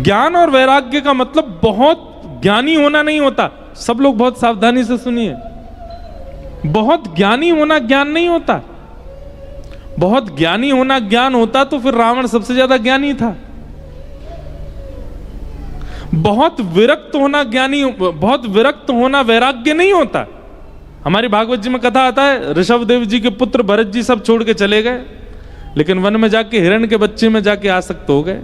ज्ञान और वैराग्य का मतलब बहुत ज्ञानी होना नहीं होता। सब लोग बहुत सावधानी से सुनिए, बहुत ज्ञानी होना ज्ञान नहीं होता। बहुत ज्ञानी होना ज्ञान होता तो फिर रावण सबसे ज्यादा ज्ञानी था। बहुत विरक्त होना ज्ञानी, बहुत विरक्त होना वैराग्य नहीं होता। हमारी भागवत जी में कथा आता है, ऋषभ देव जी के पुत्र भरत जी सब छोड़ के चले गए, लेकिन वन में जाके हिरण के बच्चे में जाके आसक्त हो गए।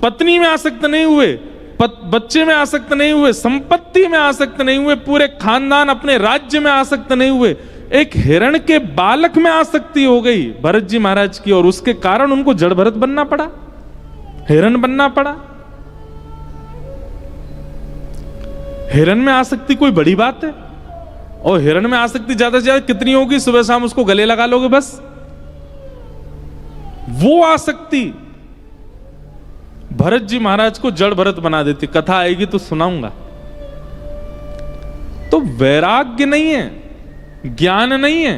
पत्नी में आसक्त नहीं हुए, बच्चे में आसक्त नहीं हुए, संपत्ति में आसक्त नहीं हुए, पूरे खानदान अपने राज्य में आसक्त नहीं हुए, एक हिरण के बालक में आसक्ति हो गई भरत जी महाराज की, और उसके कारण उनको जड़ भरत बनना पड़ा, हिरण बनना पड़ा। हिरण में आसक्ति कोई बड़ी बात है? और हिरण में आसक्ति ज्यादा से ज्यादा कितनी होगी? सुबह शाम उसको गले लगा लोगे बस। वो आसक्ति भरत जी महाराज को जड़ भरत बना देती। कथा आएगी तो सुनाऊंगा। तो वैराग्य नहीं है, ज्ञान नहीं है।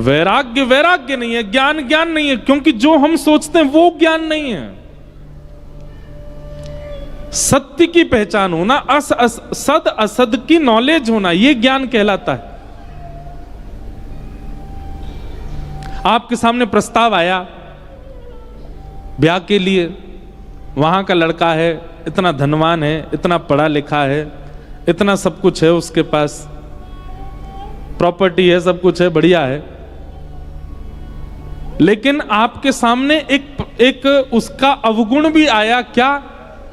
वैराग्य वैराग्य नहीं है, ज्ञान ज्ञान नहीं है, क्योंकि जो हम सोचते हैं वो ज्ञान नहीं है। सत्य की पहचान होना, सद असद की नॉलेज होना, यह ज्ञान कहलाता है। आपके सामने प्रस्ताव आया ब्याह के लिए, वहां का लड़का है, इतना धनवान है, इतना पढ़ा लिखा है, इतना सब कुछ है उसके पास, प्रॉपर्टी है, सब कुछ है, बढ़िया है, लेकिन आपके सामने एक उसका अवगुण भी आया। क्या?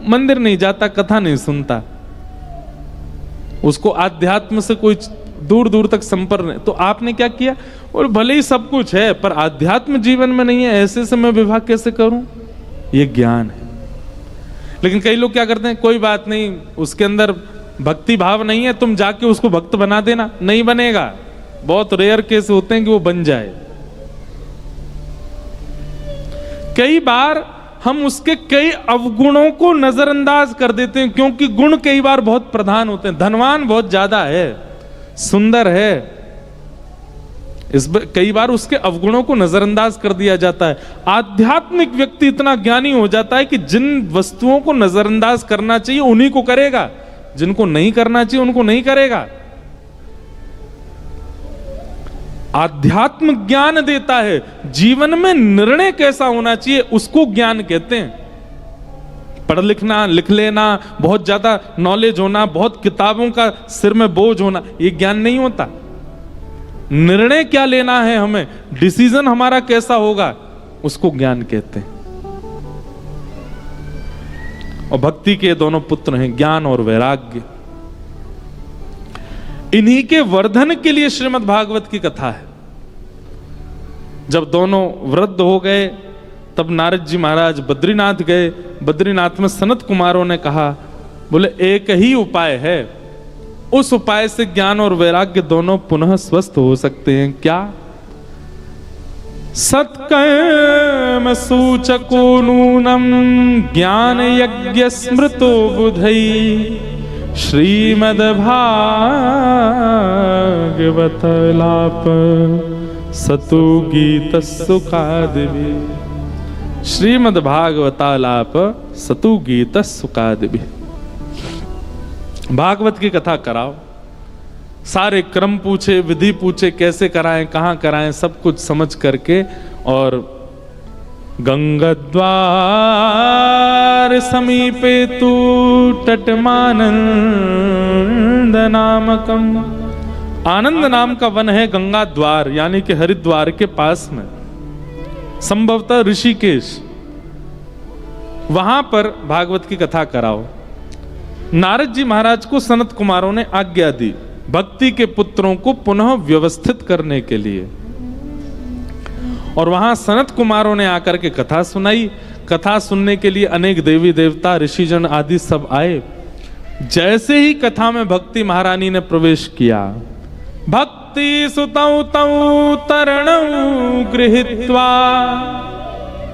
मंदिर नहीं जाता, कथा नहीं सुनता, उसको आध्यात्म से कोई दूर दूर तक संपर्क नहीं। तो आपने क्या किया? और भले ही सब कुछ है पर आध्यात्म जीवन में नहीं है, ऐसे से मैं विवाह कैसे करूं? ये ज्ञान है। लेकिन कई लोग क्या करते हैं, कोई बात नहीं, उसके अंदर भक्ति भाव नहीं है, तुम जाके उसको भक्त बना देना। नहीं बनेगा, बहुत रेयर केस होते हैं कि वो बन जाए। कई बार हम उसके कई अवगुणों को नजरअंदाज कर देते हैं, क्योंकि गुण कई बार बहुत प्रधान होते हैं। धनवान बहुत ज्यादा है, सुंदर है, कई बार उसके अवगुणों को नजरअंदाज कर दिया जाता है। आध्यात्मिक व्यक्ति इतना ज्ञानी हो जाता है कि जिन वस्तुओं को नजरअंदाज करना चाहिए उन्हीं को करेगा, जिनको नहीं करना चाहिए उनको नहीं करेगा। आध्यात्म ज्ञान देता है, जीवन में निर्णय कैसा होना चाहिए उसको ज्ञान कहते हैं। पढ़ लिखना, लिख लेना, बहुत ज्यादा नॉलेज होना, बहुत किताबों का सिर में बोझ होना, ये ज्ञान नहीं होता। निर्णय क्या लेना है हमें, डिसीजन हमारा कैसा होगा, उसको ज्ञान कहते हैं। और भक्ति के दोनों पुत्र हैं, ज्ञान और वैराग्य। इन्हीं के वर्धन के लिए श्रीमद् भागवत की कथा है। जब दोनों वृद्ध हो गए तब नारद जी महाराज बद्रीनाथ गए। बद्रीनाथ में सनत कुमारों ने कहा, बोले एक ही उपाय है, उस उपाय से ज्ञान और वैराग्य दोनों पुनः स्वस्थ हो सकते हैं। क्या? सत्कर्म सूचको नूनम ज्ञान यज्ञ स्मृतो बुधई श्रीमद् भागवतलाप सतु गीत सुखादिभि। श्रीमद् भागवतालाप सतु गीत सुखादिभि। भागवत की कथा कराओ, सारे क्रम पूछे, विधि पूछे, कैसे कराएं, कहां कराएं, सब कुछ समझ करके, और गंगाद्वार समीपे तु तटमानंद नामकम। आनंद नाम का वन है गंगा द्वार, यानी कि हरिद्वार के पास में, संभवतः ऋषिकेश। वहां पर भागवत की कथा कराओ। नारद जी महाराज को सनत कुमारों ने आज्ञा दी भक्ति के पुत्रों को पुनः व्यवस्थित करने के लिए, और वहां सनत कुमारों ने आकर के कथा सुनाई। कथा सुनने के लिए अनेक देवी देवता ऋषिजन आदि सब आए। जैसे ही कथा में भक्ति महारानी ने प्रवेश किया, भक्ति सुतौ तौ तरणौ गृहीत्वा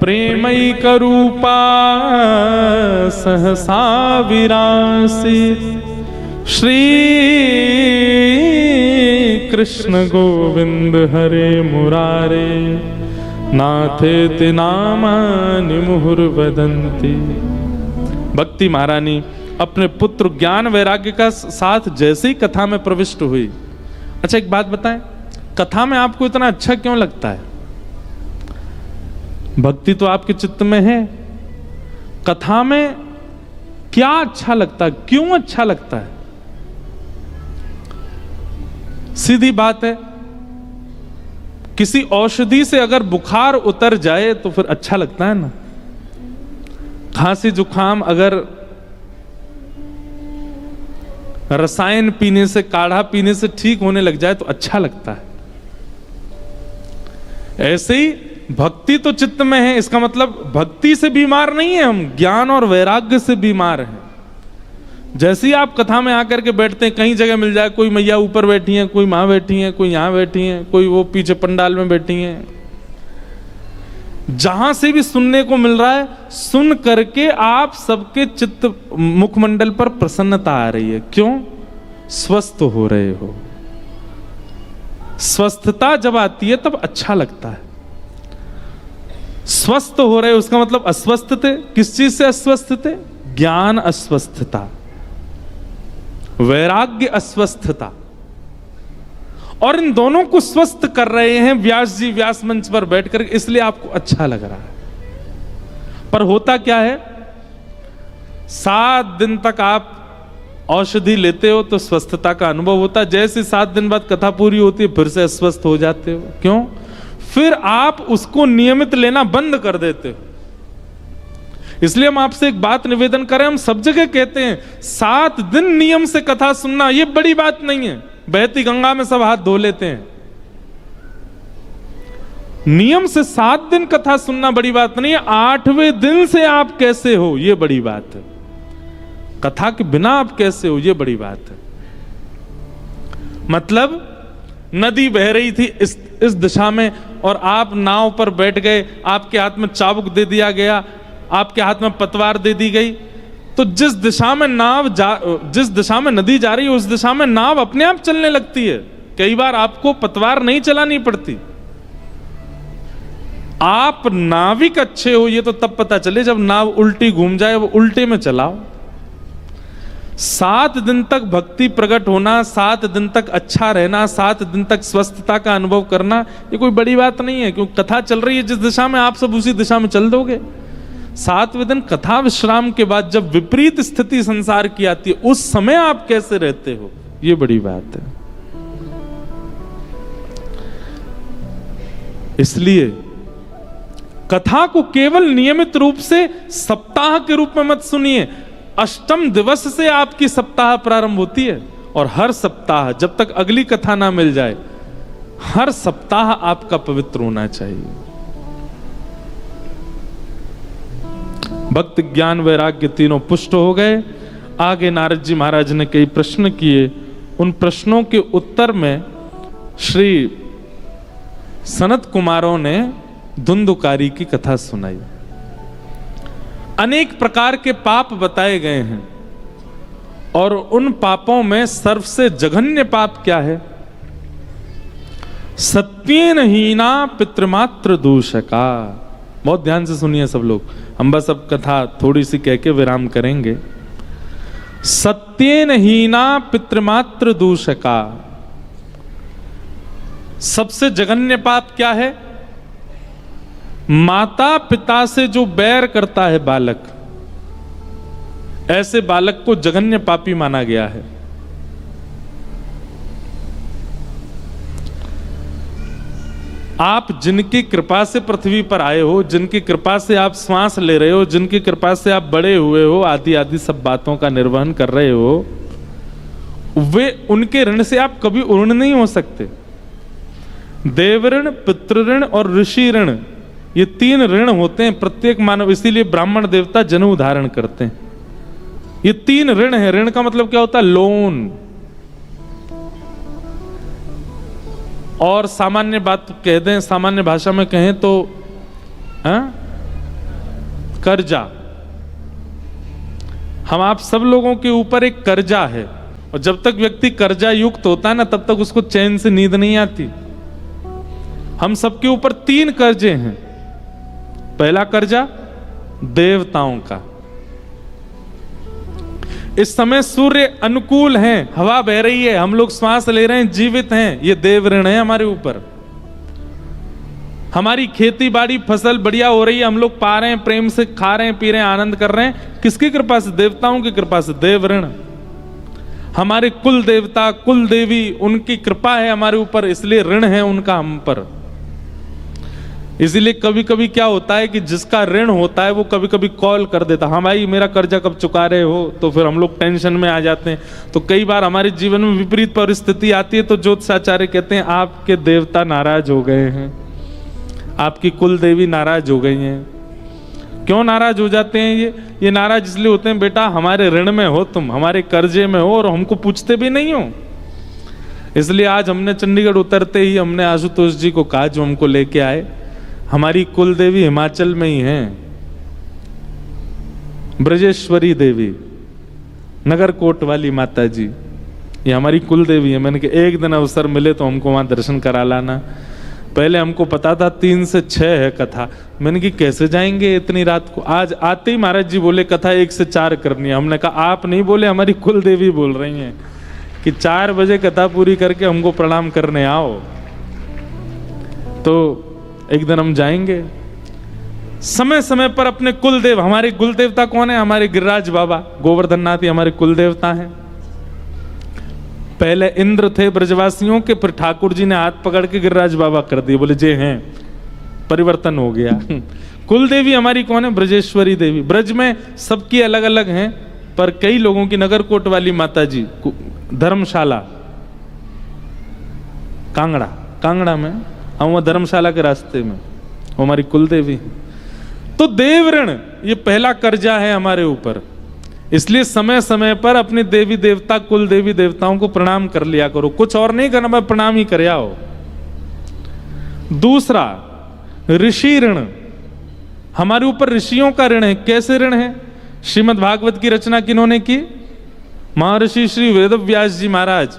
प्रेमैक रूपा सहसा विरासीत् श्री कृष्ण गोविंद हरे मुरारे नाथेति नामानि मुहुर्वदन्ति। भक्ति महारानी अपने पुत्र ज्ञान वैराग्य का साथ जैसे ही कथा में प्रविष्ट हुई। अच्छा एक बात बताएं, कथा में आपको इतना अच्छा क्यों लगता है? भक्ति तो आपके चित्त में है, कथा में क्या अच्छा लगता है, क्यों अच्छा लगता है? सीधी बात है, किसी औषधि से अगर बुखार उतर जाए तो फिर अच्छा लगता है ना। खांसी जुखाम अगर रसायन पीने से, काढ़ा पीने से ठीक होने लग जाए तो अच्छा लगता है। ऐसे ही भक्ति तो चित्त में है, इसका मतलब भक्ति से बीमार नहीं है हम, ज्ञान और वैराग्य से बीमार हैं। जैसे ही आप कथा में आकर के बैठते हैं, कहीं जगह मिल जाए, कोई मैया ऊपर बैठी हैं, कोई मां बैठी हैं, कोई यहां बैठी हैं, कोई वो पीछे पंडाल में बैठी हैं, जहां से भी सुनने को मिल रहा है, सुन करके आप सबके चित्त मुखमंडल पर प्रसन्नता आ रही है। क्यों? स्वस्थ हो रहे हो। स्वस्थता जब आती है तब अच्छा लगता है। स्वस्थ हो रहे हो उसका मतलब अस्वस्थ थे। किस चीज से अस्वस्थ थे? ज्ञान अस्वस्थता, वैराग्य अस्वस्थता, और इन दोनों को स्वस्थ कर रहे हैं व्यास जी व्यास मंच पर बैठकर, इसलिए आपको अच्छा लग रहा है। पर होता क्या है, 7 दिन तक आप औषधि लेते हो तो स्वस्थता का अनुभव होता है। जैसे 7 दिन बाद कथा पूरी होती है फिर से अस्वस्थ हो जाते हो। क्यों? फिर आप उसको नियमित लेना बंद कर देते हो। इसलिए हम आपसे एक बात निवेदन करें, हम सब जगह कहते हैं 7 दिन नियम से कथा सुनना ये बड़ी बात नहीं है। बहती गंगा में सब हाथ धो लेते हैं। नियम से 7 दिन कथा सुनना बड़ी बात नहीं है, 8वें दिन से आप कैसे हो ये बड़ी बात है। कथा के बिना आप कैसे हो ये बड़ी बात है। मतलब नदी बह रही थी इस दिशा में और आप नाव पर बैठ गए, आपके हाथ में चाबुक दे दिया गया, आपके हाथ में पतवार दे दी गई, तो जिस दिशा में नदी जा रही है उस दिशा में नाव अपने आप चलने लगती है। कई बार आपको पतवार नहीं चलानी पड़ती। आप नाविक अच्छे हो ये तो तब पता चले जब नाव उल्टी घूम जाए, वो उल्टे में चलाओ। 7 दिन तक भक्ति प्रकट होना, 7 दिन तक अच्छा रहना, 7 दिन तक स्वस्थता का अनुभव करना, ये कोई बड़ी बात नहीं है। क्योंकि कथा चल रही है जिस दिशा में, आप सब उसी दिशा में चल दोगे। 7वें दिन कथा विश्राम के बाद जब विपरीत स्थिति संसार की आती है उस समय आप कैसे रहते हो ये बड़ी बात है। इसलिए कथा को केवल नियमित रूप से सप्ताह के रूप में मत सुनिए। अष्टम दिवस से आपकी सप्ताह प्रारंभ होती है और हर सप्ताह जब तक अगली कथा ना मिल जाए, हर सप्ताह आपका पवित्र होना चाहिए। भक्ति ज्ञान वैराग्य तीनों पुष्ट हो गए। आगे नारद जी महाराज ने कई प्रश्न किए। उन प्रश्नों के उत्तर में श्री सनत कुमारों ने धुंधुकारी की कथा सुनाई। अनेक प्रकार के पाप बताए गए हैं और उन पापों में सर्वसे जघन्य पाप क्या है? सत्येन हीना पितृमात्र दूषका। बहुत ध्यान से सुनिए सब लोग, हम बस अब कथा थोड़ी सी कह के विराम करेंगे। सत्येन हीना पितृमात्र दूषका। सबसे जघन्य पाप क्या है? माता पिता से जो बैर करता है बालक, ऐसे बालक को जघन्य पापी माना गया है। आप जिनकी कृपा से पृथ्वी पर आए हो, जिनकी कृपा से आप श्वास ले रहे हो, जिनकी कृपा से आप बड़े हुए हो, आदि आदि सब बातों का निर्वहन कर रहे हो, वे उनके ऋण से आप कभी ऋण नहीं हो सकते। देव ऋण, पितृ ऋण और ऋषि ऋण, ये 3 ऋण होते हैं प्रत्येक मानव। इसीलिए ब्राह्मण देवता जनेऊ धारण करते हैं। ये 3 ऋण है। ऋण का मतलब क्या होता है? लोन। और सामान्य बात कह दें, सामान्य भाषा में कहें तो कर्जा। हम आप सब लोगों के ऊपर एक कर्जा है, और जब तक व्यक्ति कर्जा युक्त होता है ना, तब तक उसको चैन से नींद नहीं आती। हम सबके ऊपर 3 कर्जे हैं। पहला कर्जा देवताओं का। इस समय सूर्य अनुकूल हैं, हवा बह रही है, हम लोग श्वास ले रहे हैं, जीवित हैं, ये देव ऋण है हमारे ऊपर। हमारी खेती बाड़ी फसल बढ़िया हो रही है, हम लोग पा रहे हैं, प्रेम से खा रहे हैं, पी रहे हैं, आनंद कर रहे हैं। किसकी कृपा से? देवताओं की कृपा से, देव ऋण। हमारे कुल देवता कुल देवी, उनकी कृपा है हमारे ऊपर, इसलिए ऋण है उनका हम पर। इसीलिए कभी कभी क्या होता है कि जिसका ऋण होता है वो कभी कभी कॉल कर देता, हाँ भाई मेरा कर्जा कब चुका रहे हो, तो फिर हम लोग टेंशन में आ जाते हैं। तो कई बार हमारे जीवन में विपरीत परिस्थिति आती है, तो ज्योतिषाचार्य कहते हैं आपके देवता नाराज हो गए हैं, आपकी कुल देवी नाराज हो गई हैं। क्यों नाराज हो जाते हैं? ये नाराज इसलिए होते हैं, बेटा हमारे ऋण में हो तुम, हमारे कर्जे में हो, और हमको पूछते भी नहीं हो। इसलिए आज हमने चंडीगढ़ उतरते ही हमने आशुतोष जी को कहा, जो हमको लेके आए, हमारी कुल देवी हिमाचल में ही हैं, ब्रजेश्वरी देवी, नगरकोट वाली माता जी, ये हमारी कुल देवी है। मैंने कहा एक दिन अवसर मिले तो हमको वहां दर्शन करा लाना। पहले हमको पता था 3 से 6 है कथा। मैंने कहा कैसे जाएंगे इतनी रात को? आज आते ही महाराज जी बोले कथा 1 से 4 करनी है। हमने कहा आप नहीं बोले, हमारी कुल देवी बोल रही हैं कि 4 बजे कथा पूरी करके हमको प्रणाम करने आओ। तो एक दिन हम जाएंगे। समय समय पर अपने कुल देव, हमारे कुल देवता कौन है? हमारे गिरिराज बाबा गोवर्धन नाथ हमारे कुल देवता हैं। पहले इंद्र थे ब्रजवासियों के, फिर ठाकुर जी ने हाथ पकड़ के गिरिराज बाबा कर दिए, बोले जे हैं, परिवर्तन हो गया। कुल देवी हमारी कौन है? ब्रजेश्वरी देवी। ब्रज में सबकी अलग अलग हैं, पर कई लोगों की नगरकोट वाली माता जी, धर्मशाला कांगड़ा में, हम धर्मशाला के रास्ते में, वो हमारी कुल देवी। तो देव ऋण ये पहला कर्जा है हमारे ऊपर। इसलिए समय समय पर अपने देवी देवता कुल देवी देवताओं को प्रणाम कर लिया करो, कुछ और नहीं करना, मैं प्रणाम ही कर आओ। दूसरा ऋषि ऋण, हमारे ऊपर ऋषियों का ऋण है। कैसे ऋण है? श्रीमद् भागवत की रचना किन्होंने की? महर्षि श्री वेदव्यास जी महाराज।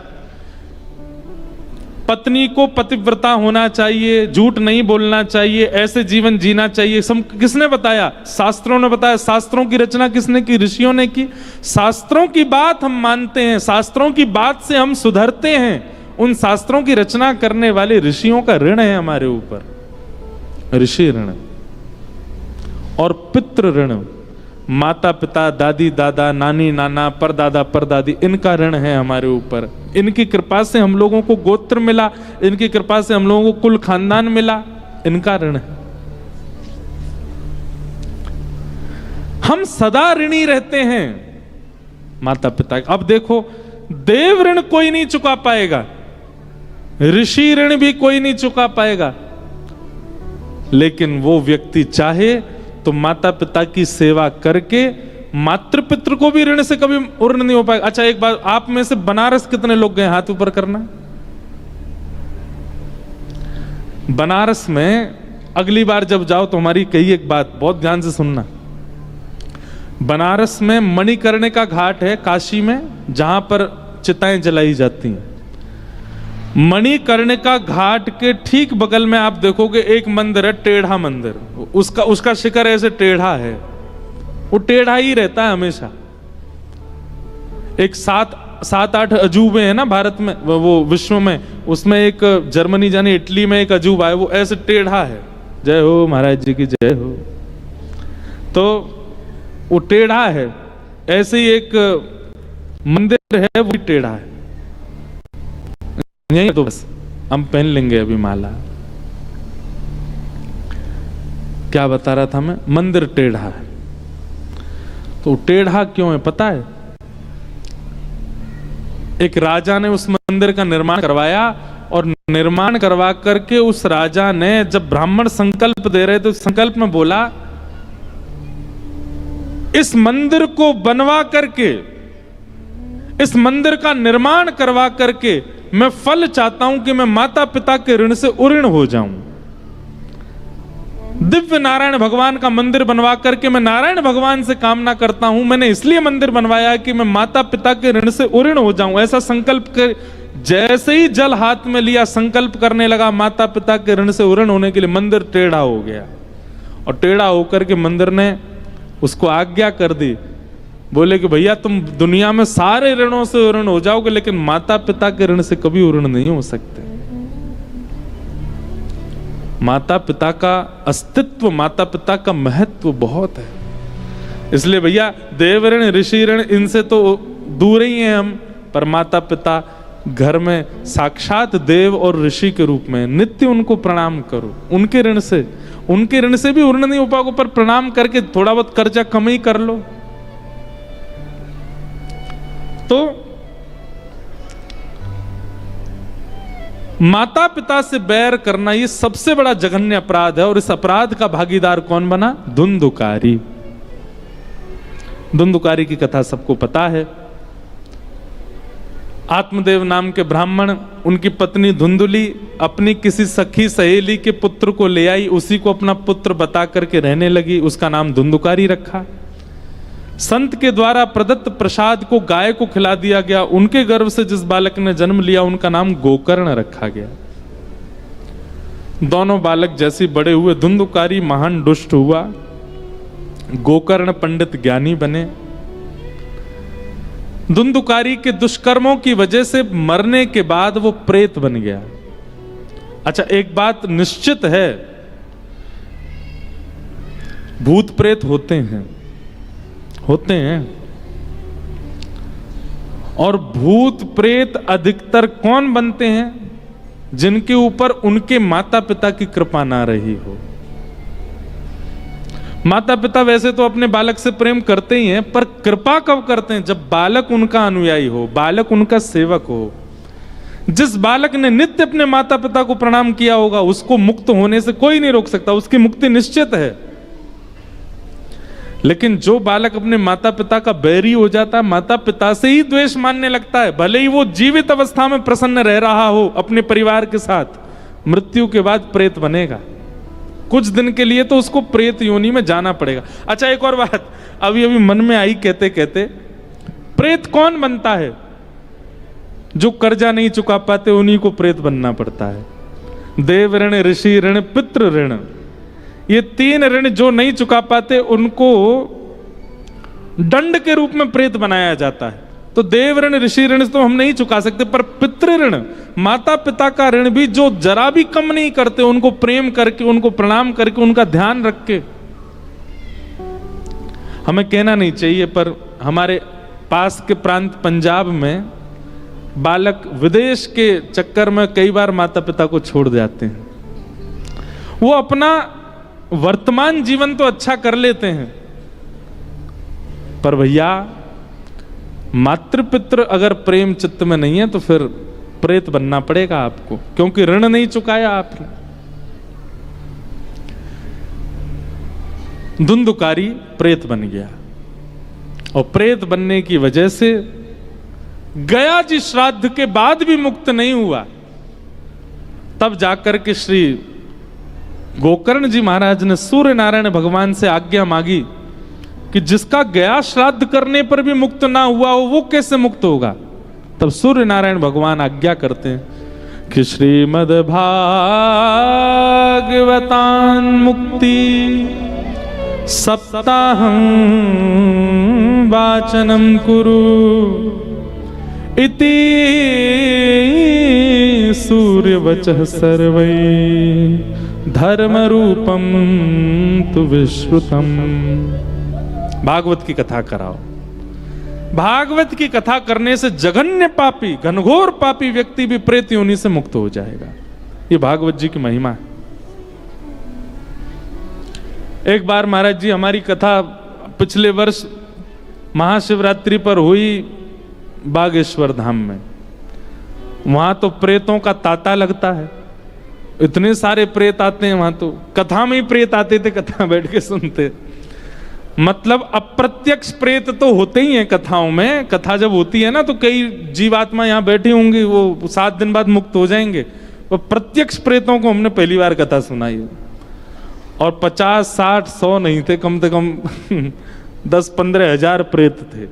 पत्नी को पतिव्रता होना चाहिए, झूठ नहीं बोलना चाहिए, ऐसे जीवन जीना चाहिए। किसने बताया? शास्त्रों ने बताया। शास्त्रों की रचना किसने की? ऋषियों ने की। शास्त्रों की बात हम मानते हैं, शास्त्रों की बात से हम सुधरते हैं। उन शास्त्रों की रचना करने वाले ऋषियों का ऋण है हमारे ऊपर, ऋषि ऋण। और पितृ ऋण, माता पिता दादी दादा नानी नाना परदादा परदादी, इनका ऋण है हमारे ऊपर। इनकी कृपा से हम लोगों को गोत्र मिला, इनकी कृपा से हम लोगों को कुल खानदान मिला, इनका ऋण है। हम सदा ऋणी रहते हैं माता पिता। अब देखो, देव ऋण कोई नहीं चुका पाएगा, ऋषि ऋण भी कोई नहीं चुका पाएगा, लेकिन वो व्यक्ति चाहे तो माता पिता की सेवा करके मातृपितृ को भी ऋण से कभी ऋण नहीं हो पाएगा। अच्छा एक बात, आप में से बनारस कितने लोग गए? हाथ ऊपर करना। बनारस में अगली बार जब जाओ तो हमारी कही एक बात बहुत ध्यान से सुनना। बनारस में मणिकर्णिका घाट है काशी में, जहां पर चिताएं जलाई जाती हैं। मणिकर्णिका घाट के ठीक बगल में आप देखोगे एक मंदिर है, टेढ़ा मंदिर। उसका शिखर ऐसे टेढ़ा है, वो टेढ़ा ही रहता है हमेशा। एक 7-8 अजूबे हैं ना भारत में, वो विश्व में, उसमें एक जर्मनी जाने इटली में एक अजूबा है, वो ऐसे टेढ़ा है। जय हो महाराज जी की जय हो। तो वो टेढ़ा है, ऐसे ही एक मंदिर है वो टेढ़ा है। यही तो बस हम पहन लेंगे अभी माला। क्या बता रहा था मैं, मंदिर टेढ़ा है। तो टेढ़ा क्यों है पता है? एक राजा ने उस मंदिर का निर्माण करवाया और निर्माण करवा करके उस राजा ने जब ब्राह्मण संकल्प दे रहे थे तो संकल्प में बोला, इस मंदिर को बनवा करके, इस मंदिर का निर्माण करवा करके मैं फल चाहता हूं कि मैं माता पिता के ऋण से उऋण हो जाऊं। दिव्य नारायण भगवान का मंदिर बनवा करके मैं नारायण भगवान से कामना करता हूं, मैंने इसलिए मंदिर बनवाया कि मैं माता पिता के ऋण से उऋण हो जाऊं। ऐसा संकल्प कर, जैसे ही जल हाथ में लिया संकल्प करने लगा माता पिता के ऋण से उऋण होने के लिए, मंदिर टेढ़ा हो गया। और टेढ़ा होकर के मंदिर ने उसको आज्ञा कर दी, बोले कि भैया तुम दुनिया में सारे ऋणों से उऋण हो जाओगे लेकिन माता पिता के ऋण से कभी उऋण नहीं हो सकते। माता पिता का अस्तित्व, माता पिता का महत्व बहुत है। इसलिए भैया देव ऋण ऋषि ऋण इनसे तो दूर ही हैं हम, पर माता पिता घर में साक्षात देव और ऋषि के रूप में, नित्य उनको प्रणाम करो। उनके ऋण से भी उऋण नहीं हो पाओगे, पर प्रणाम करके थोड़ा बहुत कर्जा कम ही कर लो। तो माता पिता से बैर करना ये सबसे बड़ा जघन्य अपराध है। और इस अपराध का भागीदार कौन बना? धुंधुकारी। धुंधुकारी की कथा सबको पता है। आत्मदेव नाम के ब्राह्मण, उनकी पत्नी धुंधुली अपनी किसी सखी सहेली के पुत्र को ले आई, उसी को अपना पुत्र बता करके रहने लगी, उसका नाम धुंधुकारी रखा। संत के द्वारा प्रदत्त प्रसाद को गाय को खिला दिया गया। उनके गर्भ से जिस बालक ने जन्म लिया उनका नाम गोकर्ण रखा गया। दोनों बालक जैसे बड़े हुए, धुंधुकारी महान दुष्ट हुआ, गोकर्ण पंडित ज्ञानी बने। धुंधुकारी के दुष्कर्मों की वजह से मरने के बाद वो प्रेत बन गया। अच्छा, एक बात निश्चित है, भूत प्रेत होते हैं और भूत प्रेत अधिकतर कौन बनते हैं? जिनके ऊपर उनके माता पिता की कृपा ना रही हो। माता पिता वैसे तो अपने बालक से प्रेम करते ही हैं, पर कृपा कब करते हैं? जब बालक उनका अनुयायी हो, बालक उनका सेवक हो। जिस बालक ने नित्य अपने माता पिता को प्रणाम किया होगा उसको मुक्त होने से कोई नहीं रोक सकता, उसकी मुक्ति निश्चित है। लेकिन जो बालक अपने माता पिता का बैरी हो जाता है, माता पिता से ही द्वेष मानने लगता है, भले ही वो जीवित अवस्था में प्रसन्न रह रहा हो अपने परिवार के साथ, मृत्यु के बाद प्रेत बनेगा। कुछ दिन के लिए तो उसको प्रेत योनि में जाना पड़ेगा। अच्छा, एक और बात अभी मन में आई कहते कहते, प्रेत कौन बनता है? जो कर्जा नहीं चुका पाते उन्हीं को प्रेत बनना पड़ता है। देव ऋण, ऋषि ऋण, पितृ ऋण, ये तीन ऋण जो नहीं चुका पाते उनको दंड के रूप में प्रेत बनाया जाता है। तो देव ऋण ऋषि ऋण तो हम नहीं चुका सकते, पर पितृ ऋण, माता पिता का ऋण भी जो जरा भी कम नहीं करते, उनको प्रेम करके, उनको प्रणाम करके, उनका ध्यान रख के, हमें कहना नहीं चाहिए पर हमारे पास के प्रांत पंजाब में बालक विदेश के चक्कर में कई बार माता पिता को छोड़ जाते हैं। वो अपना वर्तमान जीवन तो अच्छा कर लेते हैं, पर भैया मातृपितृ अगर प्रेम चित्त में नहीं है तो फिर प्रेत बनना पड़ेगा आपको, क्योंकि ऋण नहीं चुकाया आपने। धुंधुकारी प्रेत बन गया और प्रेत बनने की वजह से गया जी श्राद्ध के बाद भी मुक्त नहीं हुआ। तब जाकर के श्री गोकर्ण जी महाराज ने सूर्य नारायण भगवान से आज्ञा मांगी कि जिसका गया श्राद्ध करने पर भी मुक्त ना हुआ हो वो कैसे मुक्त होगा। तब सूर्य नारायण भगवान आज्ञा करते हैं कि श्रीमद् भागवतान मुक्ति सप्ताहं वाचनम कुरु इति सूर्यवचः सर्वै धर्म रूपम तु विश्रुतम। भागवत की कथा कराओ। भागवत की कथा करने से जघन्य पापी, घनघोर पापी व्यक्ति भी प्रेत योनि से मुक्त हो जाएगा। ये भागवत जी की महिमा है। एक बार महाराज जी हमारी कथा पिछले वर्ष महाशिवरात्रि पर हुई बागेश्वर धाम में। वहां तो प्रेतों का तांता लगता है, इतने सारे प्रेत आते हैं वहां, तो कथा में ही प्रेत आते थे, कथा बैठ के सुनते। मतलब अप्रत्यक्ष प्रेत तो होते ही हैं कथाओं में। कथा जब होती है ना तो कई जीवात्मा यहाँ बैठी होंगी, वो 7 दिन बाद मुक्त हो जाएंगे। वो प्रत्यक्ष प्रेतों को हमने पहली बार कथा सुनाई है। और 50, 60, 100 नहीं थे, कम से कम 10-15 हजार प्रेत थे।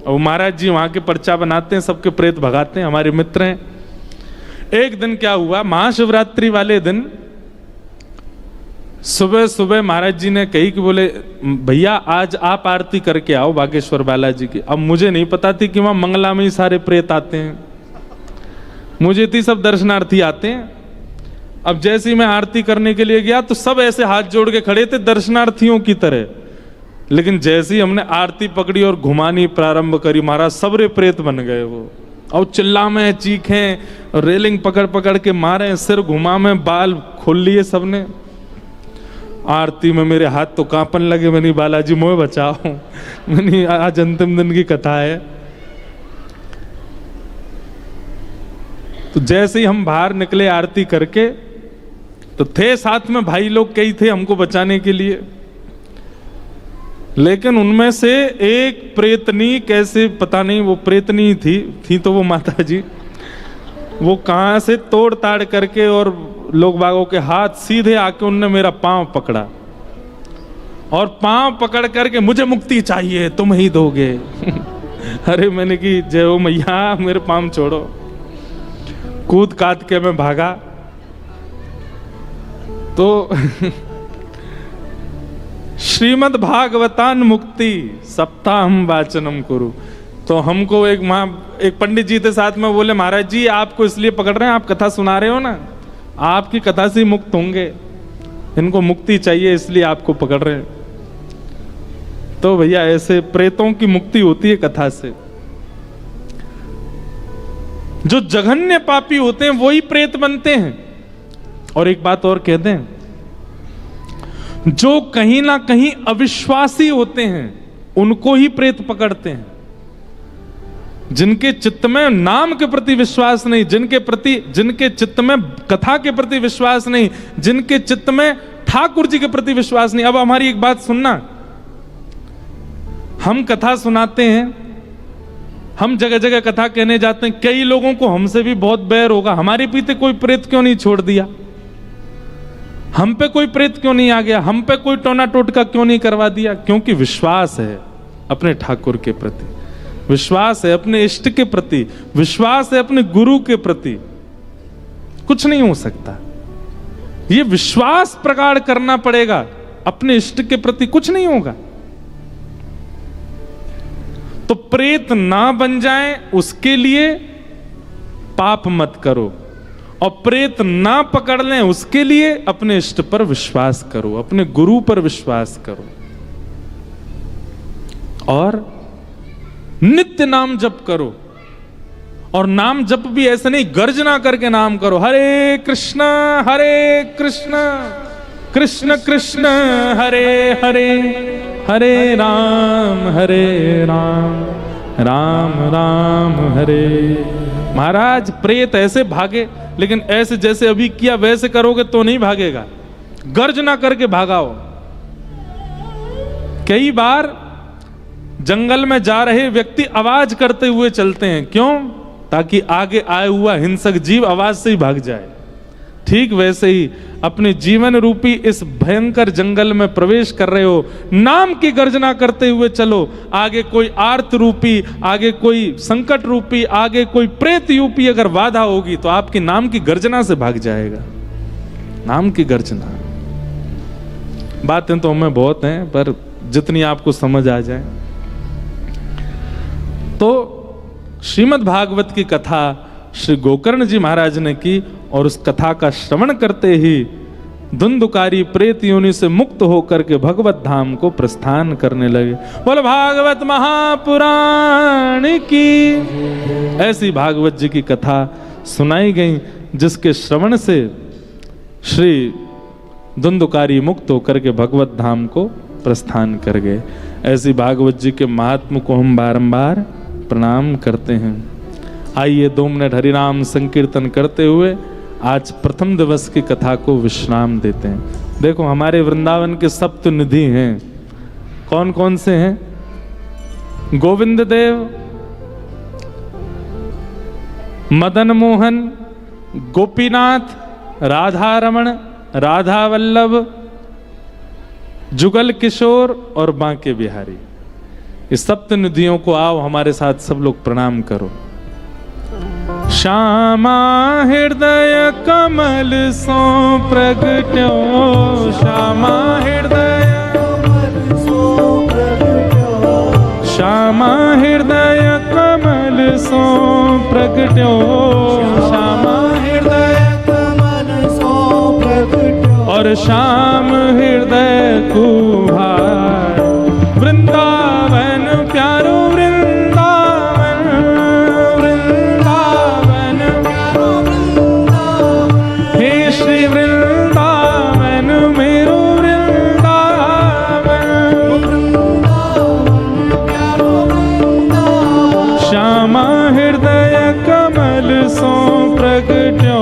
और महाराज जी वहां के पर्चा बनाते हैं, सबके प्रेत भगाते हैं, हमारे मित्र हैं। एक दिन क्या हुआ, महाशिवरात्रि वाले दिन सुबह सुबह महाराज जी ने कही कि बोले भैया आज आप आरती करके आओ बागेश्वर बालाजी की। अब मुझे नहीं पता थी कि वहां मंगला में ही सारे प्रेत आते हैं, मुझे थी सब दर्शनार्थी आते हैं। अब जैसे ही मैं आरती करने के लिए गया तो सब ऐसे हाथ जोड़ के खड़े थे दर्शनार्थियों की तरह। लेकिन जैसे ही हमने आरती पकड़ी और घुमानी प्रारंभ करी, महाराज सबरे प्रेत बन गए वो। और चिल्ला में चीखें, रेलिंग पकड़ पकड़ के मारे, सिर घुमा में, बाल खोल लिए सबने। आरती में मेरे हाथ तो कांपन लगे। मैंने बालाजी मोह बचाओ, मैंने आज अंतिम दिन की कथा है। तो जैसे ही हम बाहर निकले आरती करके, तो थे साथ में भाई लोग कई थे हमको बचाने के लिए। लेकिन उनमें से एक प्रेतनी, कैसे पता नहीं वो प्रेतनी थी तो वो माता जी, वो कहां से तोड़ ताड़ करके और लोग बागों के हाथ सीधे आके उनने मेरा पांव पकड़ा और पांव पकड़ करके मुझे मुक्ति चाहिए, तुम ही दोगे। अरे मैंने की जय हो मैया, मेरे पांव छोड़ो। कूद काद के मैं भागा तो श्रीमद् भागवतान मुक्ति सप्ताहम वाचनम कुरु। तो हमको एक पंडित जी थे साथ में, बोले महाराज जी आपको इसलिए पकड़ रहे हैं, आप कथा सुना रहे हो ना, आपकी कथा से मुक्त होंगे, इनको मुक्ति चाहिए इसलिए आपको पकड़ रहे हैं। तो भैया ऐसे प्रेतों की मुक्ति होती है कथा से। जो जघन्य पापी होते हैं वही प्रेत बनते हैं। और एक बात और कह दें, जो कहीं ना कहीं अविश्वासी होते हैं उनको ही प्रेत पकड़ते हैं। जिनके चित्त में नाम के प्रति विश्वास नहीं, जिनके चित्त में कथा के प्रति विश्वास नहीं, जिनके चित्त में ठाकुर जी के प्रति विश्वास नहीं। अब हमारी एक बात सुनना, हम कथा सुनाते हैं, हम जगह जगह कथा कहने जाते हैं, कई लोगों को हमसे भी बहुत बैर होगा, हमारे पीछे कोई प्रेत क्यों नहीं छोड़ दिया, हम पे कोई प्रेत क्यों नहीं आ गया, हम पे कोई टोना टोटका क्यों नहीं करवा दिया। क्योंकि विश्वास है अपने ठाकुर के प्रति, विश्वास है अपने इष्ट के प्रति, विश्वास है अपने गुरु के प्रति। कुछ नहीं हो सकता, ये विश्वास प्रगाढ़ करना पड़ेगा अपने इष्ट के प्रति, कुछ नहीं होगा। तो प्रेत ना बन जाए उसके लिए पाप मत करो, और प्रेत ना पकड़ लें उसके लिए अपने इष्ट पर विश्वास करो, अपने गुरु पर विश्वास करो। और नित्य नाम जप करो। और नाम जप भी ऐसे नहीं गर्जना करके नाम करो, हरे कृष्ण कृष्ण कृष्ण हरे हरे, हरे राम राम राम हरे। महाराज प्रेत ऐसे भागे, लेकिन ऐसे जैसे अभी किया वैसे करोगे तो नहीं भागेगा, गर्जना करके भागाओ। कई बार जंगल में जा रहे व्यक्ति आवाज करते हुए चलते हैं, क्यों? ताकि आगे आया हुआ हिंसक जीव आवाज से ही भाग जाए। ठीक वैसे ही अपने जीवन रूपी इस भयंकर जंगल में प्रवेश कर रहे हो, नाम की गर्जना करते हुए चलो। आगे कोई आर्त रूपी, आगे कोई संकट रूपी, आगे कोई प्रेत रूपी अगर बाधा होगी तो आपके नाम की गर्जना से भाग जाएगा। नाम की गर्जना। बातें तो हमें बहुत हैं, पर जितनी आपको समझ आ जाए। तो श्रीमद् भागवत की कथा श्री गोकर्ण जी महाराज ने की, और उस कथा का श्रवण करते ही धुंधुकारी प्रेत योनि से मुक्त होकर के भगवत धाम को प्रस्थान करने लगे। बोलो भागवत महापुराण की। ऐसी भागवत जी की कथा सुनाई गई, जिसके श्रवण से श्री धुंधकारी मुक्त होकर के भगवत धाम को प्रस्थान कर गए। ऐसी भागवत जी के महात्म को हम बारंबार प्रणाम करते हैं। आइए 2 मिनट हरिनाम संकीर्तन करते हुए आज प्रथम दिवस की कथा को विश्राम देते हैं। देखो हमारे वृंदावन के सप्त निधि हैं, कौन कौन से हैं? गोविंद देव, मदन मोहन, गोपीनाथ, राधा रमण, राधा वल्लभ, जुगल किशोर और बांके बिहारी। इस सप्त निधियों को आओ हमारे साथ सब लोग प्रणाम करो। श्यामा हृदय कमल सो प्रगट्यो, श्यामा हृदय कमल सो प्रगट्यो, श्यामा हृदय कमल सो प्रगट्यो, श्यामा हृदय कमल सो प्रगट्यो, और श्याम हृदय कुभार। वृंदावन प्यारो वृंदावन, वृंदावन प्यारो वृंदावन, हे श्री वृंदावन मेरो वृंदावन, वृंदावन प्यारो वृंदावन, श्यामा हृदय कमल सो प्रगट्यो,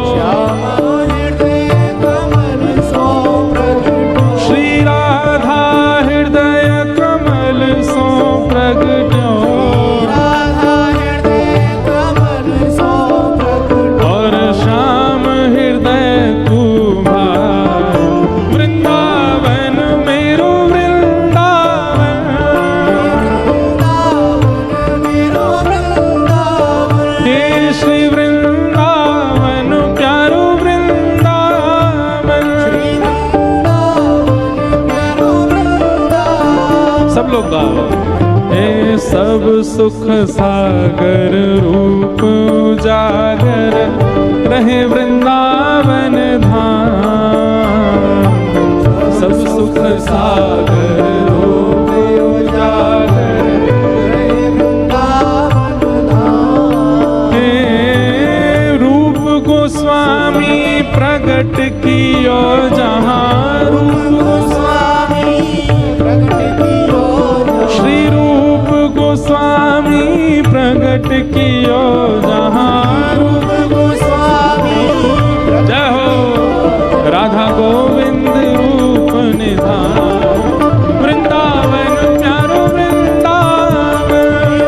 श्यामा हृदय कमल सो प्रगट्यो, श्री राधा हृदय कमल सो प्रगट्यो, राधा हृदय कमल सो प्रगट्यो, और श्याम हृदय कुभार। वृंदावन मेरो वृंदावन, वृंदावन मेरो वृंदावन, हे श्री वृंदावन प्यारो वृंदावन, श्री वृंदावन प्यारो वृंदावन। सब लोग गाओ। हे सब सुख सागर रूप उजागर, रहे वृंदावन धाम। सब सुख सागर रूप उजागर, रहे वृंदावन धाम। हे रूप गोस्वामी प्रगट कियो जहाँ, रूप गोस्वामी प्रगट कियो, श्री रूप गोस्वामी प्रगट कियो जहाँ, रूप गोस्वामी। जय हो राधा गोविंद रूप निधान। वृंदावन प्यारो वृंदावन,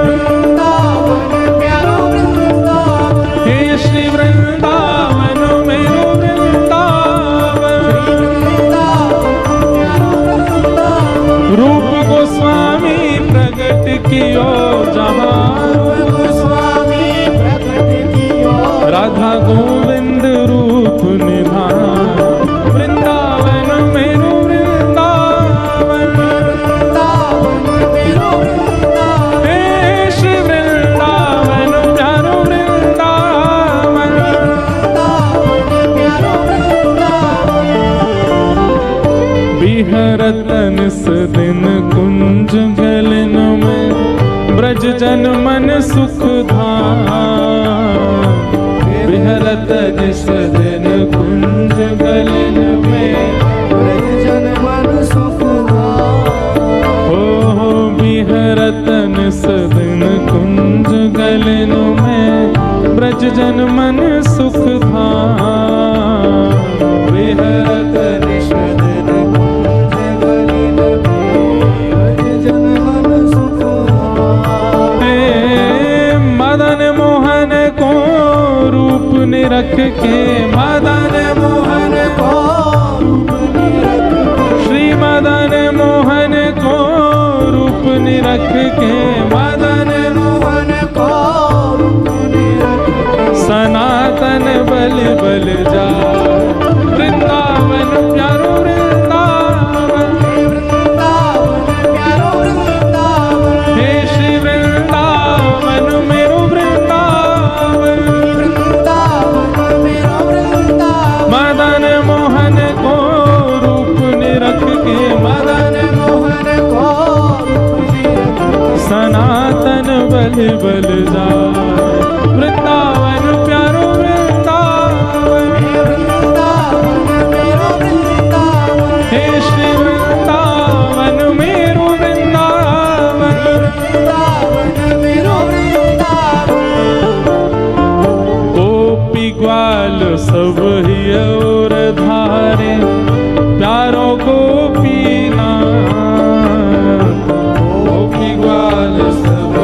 वृंदावन प्यारो वृंदावन, हे श्री वृंदावन मेरो वृंदावन, वृंदावन प्यारो वृंदावन। रूप गोस्वामी प्रगट कियो जहाँ, रूप गोस्वामी प्रगट कियो, राधा गोविंद रूप निधान। वृंदावन मेरो वृंदावन, वृंदावन मेरो वृंदावन, हे श्री वृंदावन प्यारो वृंदावन, वृंदावन प्यारो वृंदावन। बिहरत निस दिन कुंज गलन में, ब्रज जन मन सुख धाम। बिहरत निस दिन कुंज गलन में, ब्रज जन मन सुख धाम। हो बिहरत निस दिन कुंज गलन में, ब्रज जन मन सुख धाम। बिहरत निस दिन कुंज गलन में, ब्रज जन मन सुख धाम। हे मदन मोहन को रूप निरख के, मदन मोहन को रूप निरख के, श्री मदन मोहन को रूप निरख के, मदन मोहन को रूप निरख के, सनातन बल बल जा। वृंदावन प्यारो वृंदावन, वृंदावन प्यारो वृंदावन, हे श्री वृंदावन मेरो वृंदावन, वृंदावन मेरो वृंदावन। मदन मोहन को रूप निरख के, मदन मोहन को रूप निरख के, सनातन बल बल जा। वृंदावन प्यारो वृंदावन, वृंदावन मेरो वृंदावन, सब ही और धारे प्यारों को पीना गोपी ग्वाल सब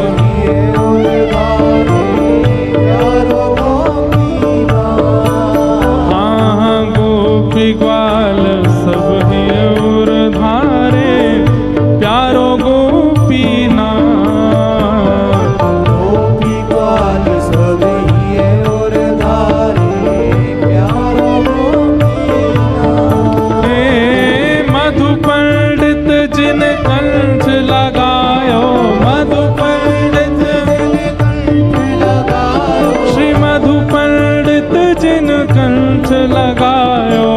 हाँ गोपी ग्वाल सब ही और धारे प्यारों को पीना मधु पंडित जिन कंठ लगायो मधु पंडित श्री मधु पंडित जिन कंठ लगायो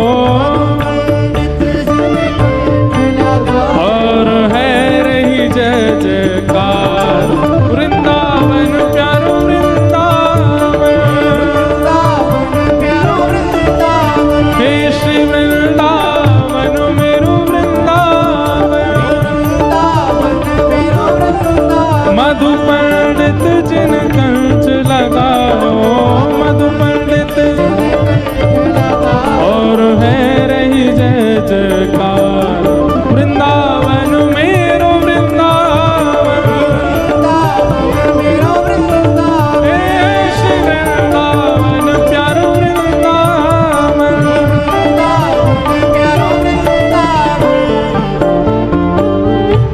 और है रही जय जयकार वृंदावन प्यारो वृंदावन हे श्री वृंदावन मेरो मधु पंडित जिन कंठ लगाओ मधु पंडित और है रही जय जयकार वृंदावन मेरो वृंदावन हे श्री वृंदावन प्यारो वृंदावन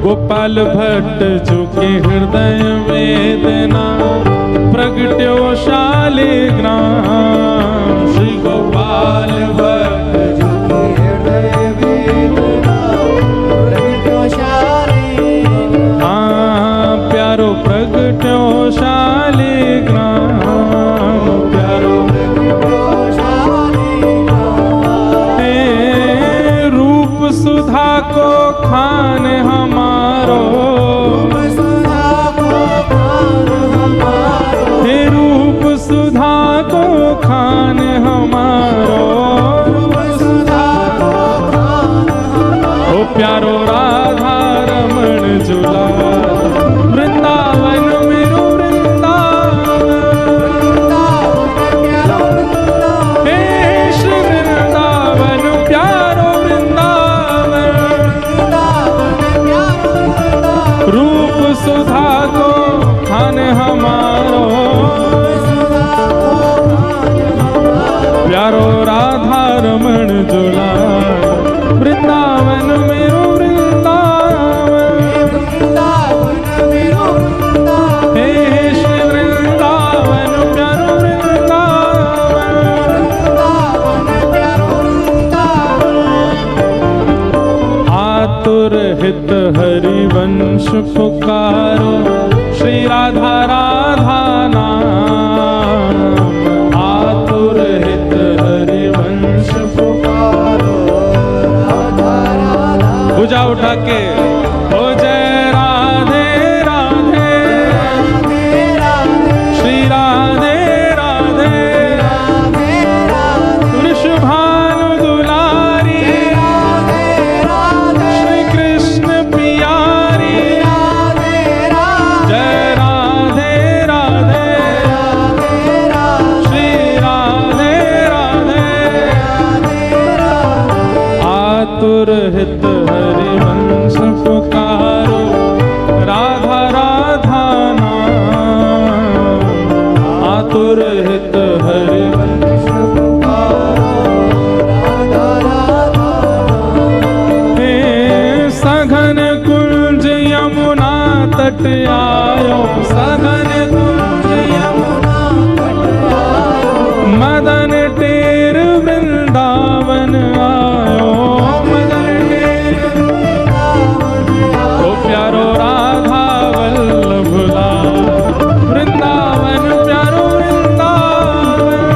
गोपाल भट्ट जो के हृदय वेदना प्रगट्यो शालिग्राम श्री गोपाल भट्ट जो के हृदय वेदना प्रगट्यो शालिग्राम हाँ प्यारो प्रगट्यो शालिग्राम प्यारो प्रगट्यो शालिग्राम रूप सुधा को खान हमारो हे रूप सुधा को खान हमारो ओ प्यारो राधा रमण झूला वृंदावन मेरो वृंदावन हे श्री वृंदावन प्यारो रूप सुधा को खान हमारो प्यारो राधा रमण झूला वृंदावन मेरो वृंदावन हे श्री वृंदावन प्यारो वृंदावन आतुर हित हरिवंश पुकारो श्री राधा राधा नाम आतुर हित हरिवंश पुकारो राधा राधा पूजा उठा के हो जय राधे राधे श्री राधे राधे वृषभानु दुलारी श्री कृष्ण पियारी जय राधे राधे श्री राधे राधे आतुर हित हरिवंश पुकारो राधा राधा नाम आतुर हित हरिवंश हे सघन कुंज यमुना तट आयो सघन कुंज यमुना मदन टेर वृंदावन आयो मदन टेर ओ प्यारो राधा वल्लभ लाल वृंदावन प्यारो वृंदावन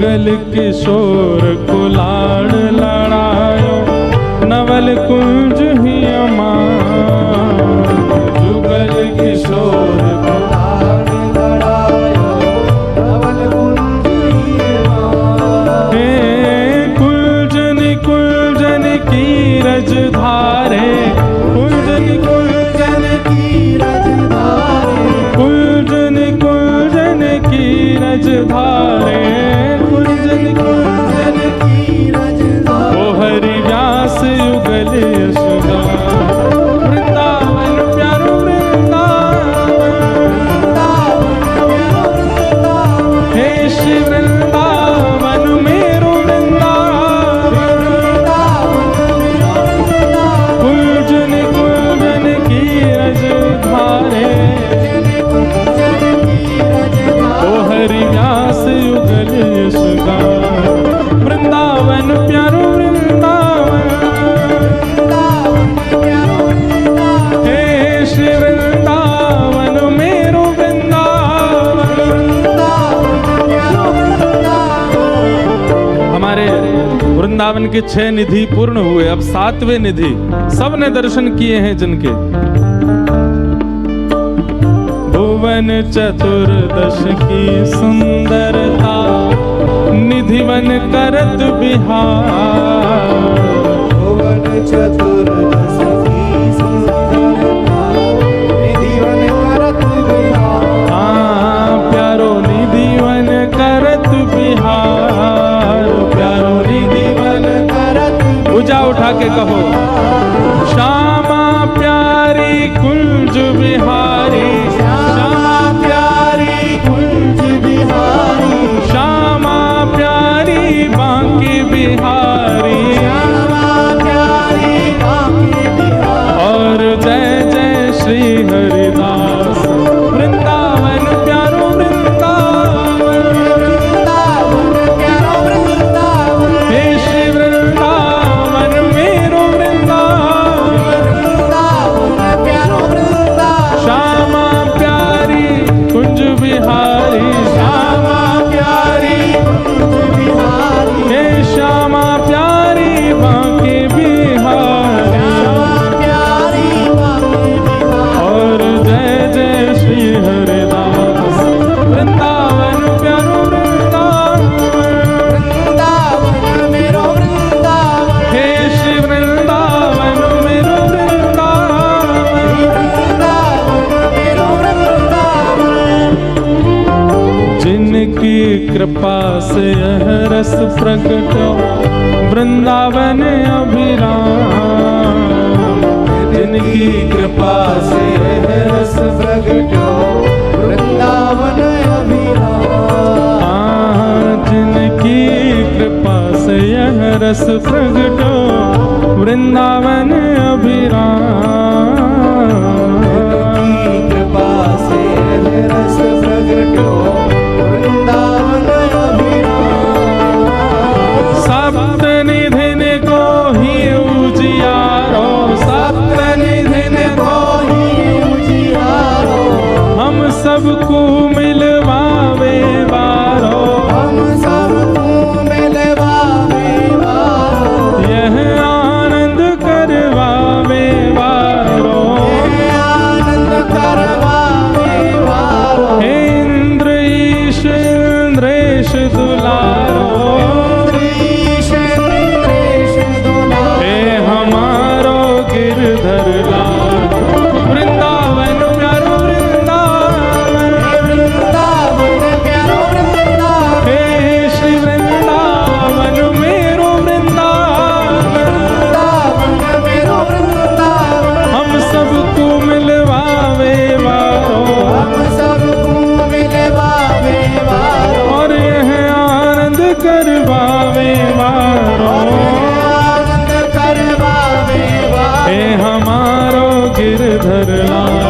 जुगल किशोर कुलाड़ लड़ायो नवल कुंज ही अमार। जुगल किशोर कुलाड़ लड़ायो नवल कुंज ही अमार। हे कुलजन कुलजन की रज धारे कुलजन कुलजन की रज धारे कुलजन कुलजन की रज धारे कुलजन कुलजन की रज धारे। ओ हरि व्यास युगल यशगान। वृंदावन प्यारो वृंदावन हे श्री वृंदावन मेरो वृंदावन। कुलजन कुलजन की रज धारे ओ हरि व्यास युगल यशगान। वृंदावन प्यारो वृंदावन हे श्री वृंदावन मेरो वृंदावन। हमारे वृंदावन के 6 निधि पूर्ण हुए, अब 7वें निधि सबने दर्शन किए हैं जिनके। भुवन चतुर्दश की सुंदरता निधिवन करत बिहार। भुवन चतुर्दश की सुंदरता निधिवन करत बिहार। हाँ प्यारो निधिवन करत बिहार। प्यारो निधिवन करत भुजा उठा के कहो श्यामा प्यारी कुंज बिहारी। श्यामा प्यारी कुंज बिहारी। श्यामा प्यारी बांकी बिहारी। श्यामा प्यारी बांकी बिहारी। और जय जय श्री हरिदास। वृंदावन प्यारो वृंदावन वृंदावन प्यारो वृंदावन। हे श्री वृंदावन मेरो वृंदावन। वृंदावन प्यारो वृंदावन। श्यामा प्यारी कुंज बिहारी। श्यामा प्यारी कुंज बिहारी। हे श्यामा प्यारी बांके बिहारी। श्यामा प्यारी बांकी बिहारी। और जय जय श्री हरिदास। वृंदावन प्यारो वृंदावन वृंदावन मेरो वृंदावन। हे श्री वृंदावन मेरो वृंदावन। वृंदावन मेरो वृंदावन। जिनकी कृपा से यह रस प्रकट वृंदावन अभिराम। जिनकी कृपा से यह रस प्रगटो वृंदावन अभिराम। जिनकी कृपा से यह रस प्रगटो वृंदावन अभिराम। कृपा से यह रस प्रगटो वृंदावन अभिराम। सप्त निधिन को ही उजियारो। सप्त निधिन को ही उजियारो। हम सबको मिलवावे बारो। हम सबको मिलवावे वारो। यह आनंद करवावे बारो। यह आनंद करवावे वारो। हे इंद्र ईश इंद्रेश दुलारो। इंद्रीश इंद्रेश दुलारो। हे हमारो गिरधर लाल। वृंदावन प्यारो वृंदावन। वृंदावन प्यारो वृंदावन। हे श्री वृंदावन मेरो वृंदावन। वृंदावन मेरो वृंदावन। हम सबको मिलवावे वारो। हम सबको मिलवावे वारो। और यह आनंद करवावे वारो। आनंद करवावे वारो। हे हमारो गिरधर लाल।